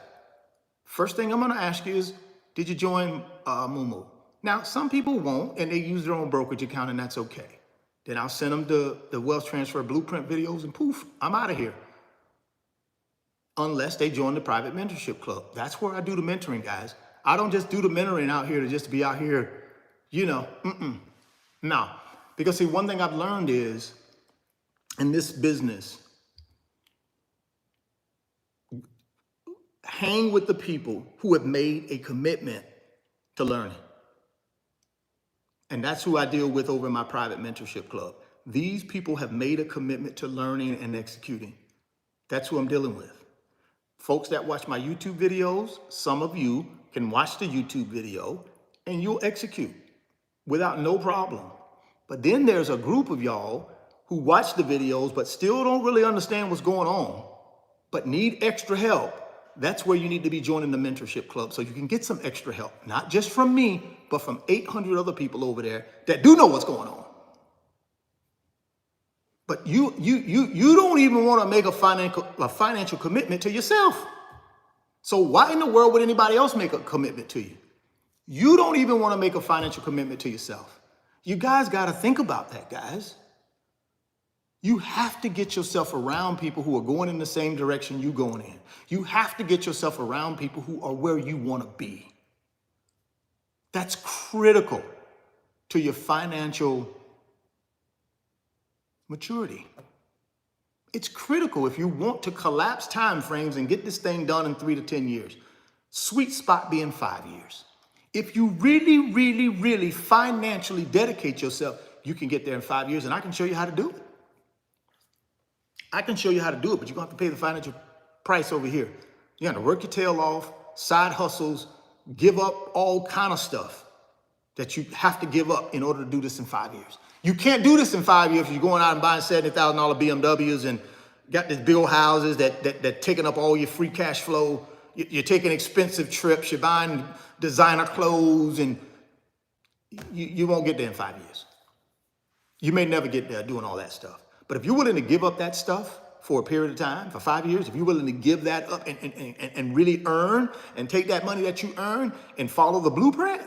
First thing I'm going to ask you is, did you join Moomoo? Now, some people won't, and they use their own brokerage account, and that's okay. Then I'll send them the wealth transfer blueprint videos, and poof, I'm out of here. Unless they join the private mentorship club. That's where I do the mentoring, guys. I don't just do the mentoring out here to just be out here, No. Because see, one thing I've learned is, in this business, hang with the people who have made a commitment to learning. And that's who I deal with over in my private mentorship club. These people have made a commitment to learning and executing. That's who I'm dealing with. Folks that watch my YouTube videos, some of you can watch the YouTube video and you'll execute without no problem. But then there's a group of y'all who watch the videos but still don't really understand what's going on, but need extra help. That's where you need to be joining the mentorship club so you can get some extra help, not just from me, but from 800 other people over there that do know what's going on. But you don't even want to make a financial commitment to yourself. So why in the world would anybody else make a commitment to you? You don't even want to make a financial commitment to yourself. You guys got to think about that, guys. You have to get yourself around people who are going in the same direction you're going in. You have to get yourself around people who are where you want to be. That's critical to your financial maturity. It's critical if you want to collapse time frames and get this thing done in 3 to 10 years. Sweet spot being 5 years. If you really, really, really financially dedicate yourself, you can get there in 5 years, and I can show you how to do it. I can show you how to do it, but you're going to have to pay the financial price over here. You got to work your tail off, side hustles, give up all kind of stuff that you have to give up in order to do this in 5 years. You can't do this in 5 years if you're going out and buying $70,000 BMWs and got these big houses that taking up all your free cash flow. You're taking expensive trips, you're buying designer clothes, and you won't get there in 5 years. You may never get there doing all that stuff. But if you're willing to give up that stuff for a period of time, for 5 years, if you're willing to give that up and really earn and take that money that you earn and follow the blueprint,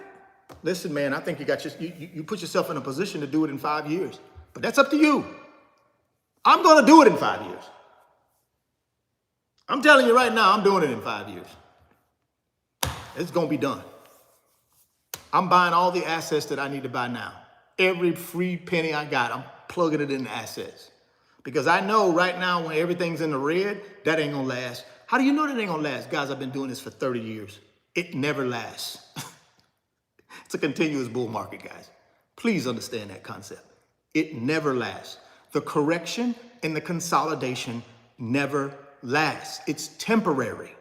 listen, man, I think you put yourself in a position to do it in 5 years. But that's up to you. I'm going to do it in 5 years. I'm telling you right now, I'm doing it in 5 years. It's going to be done. I'm buying all the assets that I need to buy now. Every free penny I got, I'm plugging it into assets. Because I know right now when everything's in the red, that ain't going to last. How do you know that ain't going to last? Guys, I've been doing this for 30 years. It never lasts. It's a continuous bull market, guys. Please understand that concept. It never lasts. The correction and the consolidation never lasts. It's temporary.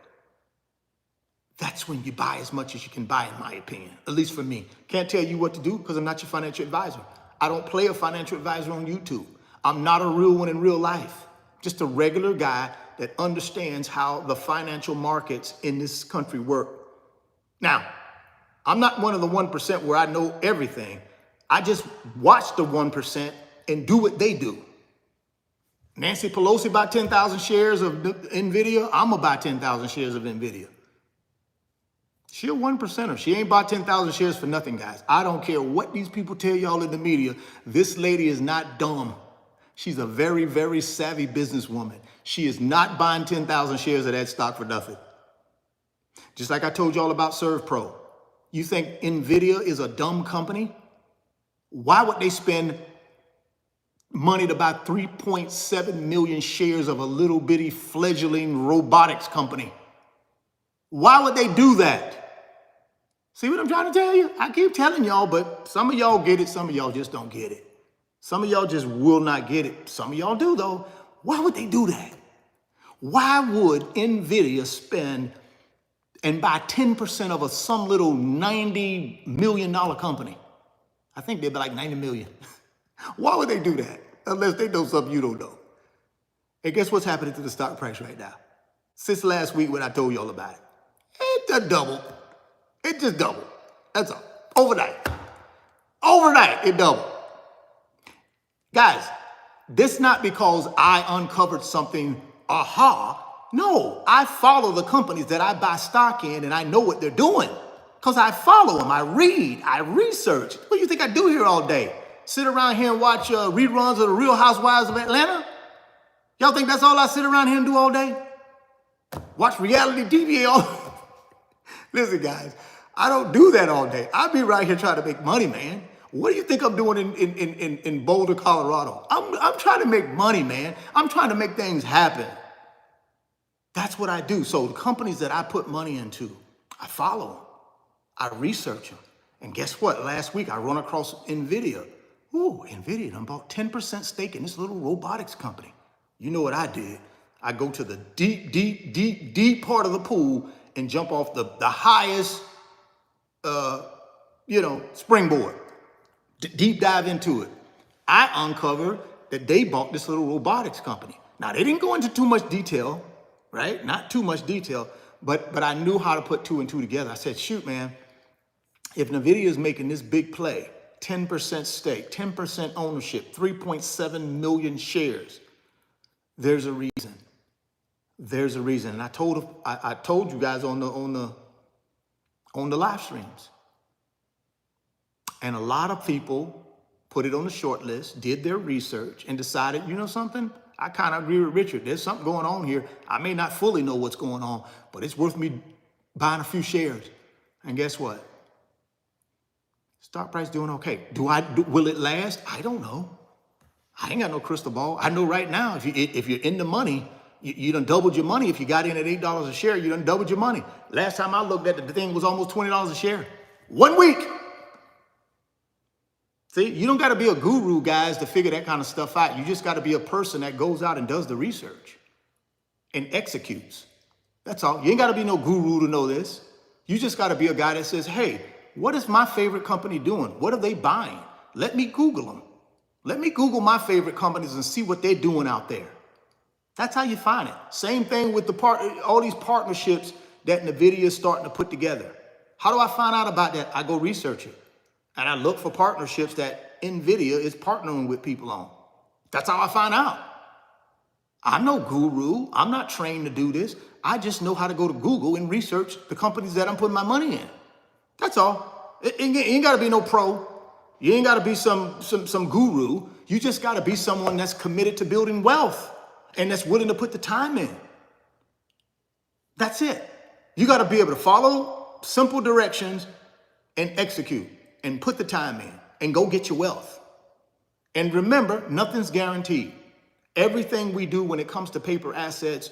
That's when you buy as much as you can buy, in my opinion, at least for me. Can't tell you what to do because I'm not your financial advisor. I don't play a financial advisor on YouTube. I'm not a real one in real life. Just a regular guy that understands how the financial markets in this country work. Now, I'm not one of the 1% where I know everything. I just watch the 1% and do what they do. Nancy Pelosi bought 10,000 shares of NVIDIA. I'm gonna buy 10,000 shares of NVIDIA. She a 1%er. She ain't bought 10,000 shares for nothing, guys. I don't care what these people tell y'all in the media. This lady is not dumb. She's a very, very savvy businesswoman. She is not buying 10,000 shares of that stock for nothing. Just like I told y'all about ServPro. You think NVIDIA is a dumb company? Why would they spend money to buy 3.7 million shares of a little bitty fledgling robotics company? Why would they do that? See what I'm trying to tell you? I keep telling y'all, but some of y'all get it, some of y'all just don't get it. Some of y'all just will not get it. Some of y'all do, though. Why would they do that? Why would NVIDIA spend and buy 10% of some little $90 million company? I think they'd be like 90 million. Why would they do that? Unless they know something you don't know. And guess what's happening to the stock price right now? Since last week when I told y'all about it. It just doubled. It just doubled. That's all. Overnight. Overnight, it doubled. Guys, this not because I uncovered something, aha. No, I follow the companies that I buy stock in and I know what they're doing. Because I follow them, I read, I research. What do you think I do here all day? Sit around here and watch reruns of The Real Housewives of Atlanta? Y'all think that's all I sit around here and do all day? Watch reality TV all... Listen, guys, I don't do that all day. I be right here trying to make money, man. What do you think I'm doing in Boulder, Colorado? I'm trying to make money, man. I'm trying to make things happen. That's what I do. So the companies that I put money into, I follow them. I research them. And guess what? Last week, I run across NVIDIA. Ooh, NVIDIA, I bought 10% stake in this little robotics company. You know what I did? I go to the deep part of the pool and jump off the highest, springboard. Deep dive into it. I uncovered that they bought this little robotics company. Now, they didn't go into too much detail, right? Not too much detail, but I knew how to put two and two together. I said, shoot, man, if NVIDIA is making this big play, 10% stake, 10% ownership, 3.7 million shares, there's a reason. There's a reason. And I told you guys on the live streams. And a lot of people put it on the short list, did their research, and decided, you know something? I kind of agree with Richard. There's something going on here. I may not fully know what's going on, but it's worth me buying a few shares. And guess what? Stock price doing okay. Will it last? I don't know. I ain't got no crystal ball. I know right now, if you're in the money, you done doubled your money. If you got in at $8 a share, you done doubled your money. Last time I looked at it, the thing was almost $20 a share. 1 week. See, you don't got to be a guru, guys, to figure that kind of stuff out. You just got to be a person that goes out and does the research and executes. That's all. You ain't got to be no guru to know this. You just got to be a guy that says, hey, what is my favorite company doing? What are they buying? Let me Google them. Let me Google my favorite companies and see what they're doing out there. That's how you find it. Same thing with all these partnerships that NVIDIA is starting to put together. How do I find out about that? I go research it. And I look for partnerships that NVIDIA is partnering with people on. That's how I find out. I'm no guru. I'm not trained to do this. I just know how to go to Google and research the companies that I'm putting my money in. That's all. You ain't got to be no pro. You ain't got to be some guru. You just got to be someone that's committed to building wealth and that's willing to put the time in. That's it. You got to be able to follow simple directions and execute and put the time in and go get your wealth. And remember, nothing's guaranteed. Everything we do when it comes to paper assets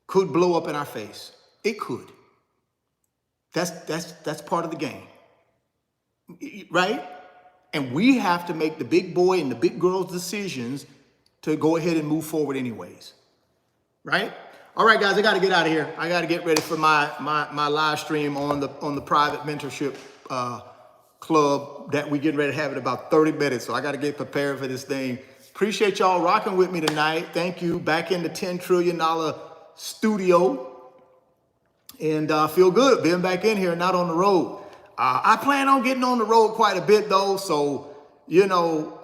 could blow up in our face. It could. That's part of the game, right? And we have to make the big boy and the big girl's decisions to go ahead and move forward anyways, right? All right, guys, I got to get out of here. I got to get ready for my live stream on the private mentorship club that we getting ready to have in about 30 minutes. So I got to get prepared for this thing. Appreciate y'all rocking with me tonight. Thank you. Back in the $10 trillion studio. And feel good being back in here, not on the road. I plan on getting on the road quite a bit though. So, you know,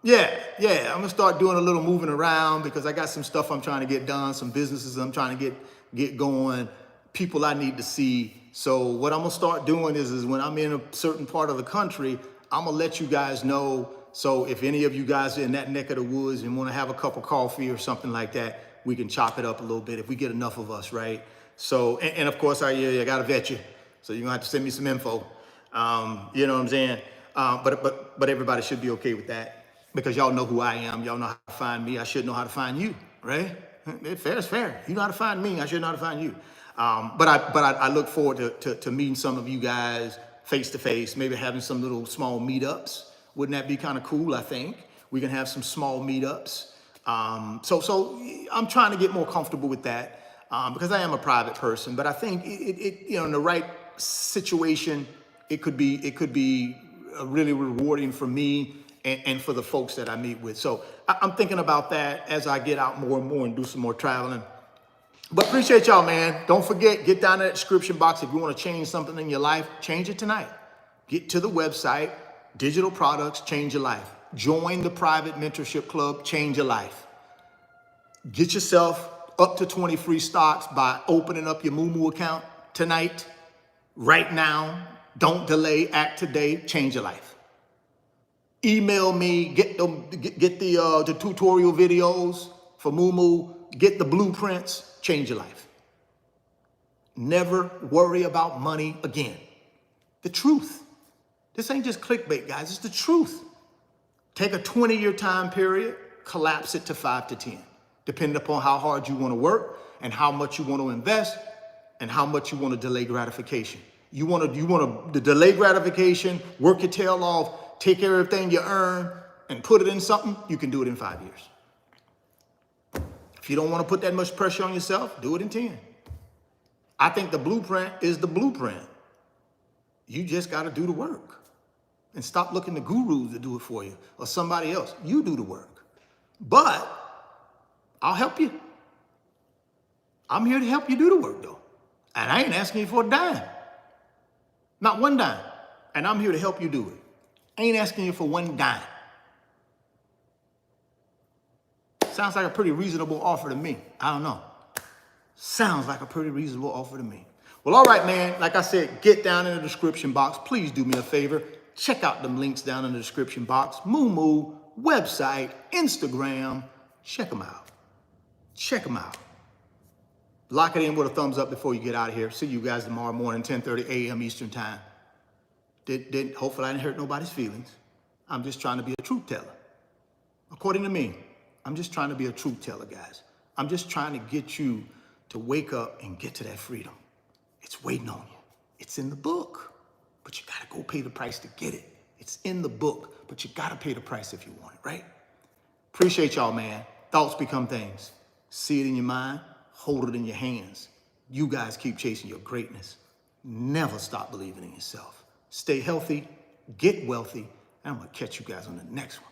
yeah, I'm gonna start doing a little moving around because I got some stuff I'm trying to get done, some businesses I'm trying to get going, people I need to see. So what I'm gonna start doing is when I'm in a certain part of the country, I'm gonna let you guys know. So if any of you guys are in that neck of the woods and wanna have a cup of coffee or something like that, we can chop it up a little bit if we get enough of us, right? So, and of course, I gotta vet you. So you're gonna have to send me some info. You know what I'm saying? But everybody should be okay with that because y'all know who I am. Y'all know how to find me. I should know how to find you, right? Fair is fair. You know how to find me. I should know how to find you. But I look forward to meeting some of you guys face to face, maybe having some little small meetups. Wouldn't that be kind of cool? I think we can have some small meetups. So I'm trying to get more comfortable with that because I am a private person. But I think it in the right situation, it could be really rewarding for me and for the folks that I meet with. So I'm thinking about that as I get out more and more and do some more traveling. But appreciate y'all, man. Don't forget, get down in that description box. If you want to change something in your life, change it tonight. Get to the website, digital products, change your life. Join the private mentorship club, change your life. Get yourself up to 20 free stocks by opening up your Moo account tonight, right now. Don't delay, act today, change your life. Email me, get the tutorial videos for Moo, get the blueprints, change your life. Never worry about money again. The truth. This ain't just clickbait, guys. It's the truth. Take a 20-year time period, collapse it to 5 to 10, depending upon how hard you want to work and how much you want to invest and how much you want to delay gratification. You want to delay gratification, work your tail off, take care of everything you earn and put it in something, you can do it in 5 years. If you don't want to put that much pressure on yourself, do it in 10. I think the blueprint is the blueprint. You just got to do the work and stop looking to gurus to do it for you or somebody else. You do the work. But I'll help you. I'm here to help you do the work though. And I ain't asking you for a dime. Not one dime. And I'm here to help you do it. I ain't asking you for one dime. Sounds like a pretty reasonable offer to me. I don't know. Sounds like a pretty reasonable offer to me. Well, all right, man. Like I said, get down in the description box. Please do me a favor. Check out them links down in the description box. Moo, website, Instagram. Check them out. Check them out. Lock it in with a thumbs up before you get out of here. See you guys tomorrow morning, 10:30 a.m. Eastern time. Hopefully I didn't hurt nobody's feelings. I'm just trying to be a truth teller. According to me, I'm just trying to be a truth teller, guys. I'm just trying to get you to wake up and get to that freedom. It's waiting on you. It's in the book, but you gotta go pay the price to get it. It's in the book, but you gotta pay the price if you want it, right? Appreciate y'all, man. Thoughts become things. See it in your mind, hold it in your hands. You guys keep chasing your greatness. Never stop believing in yourself. Stay healthy, get wealthy, and I'm gonna catch you guys on the next one.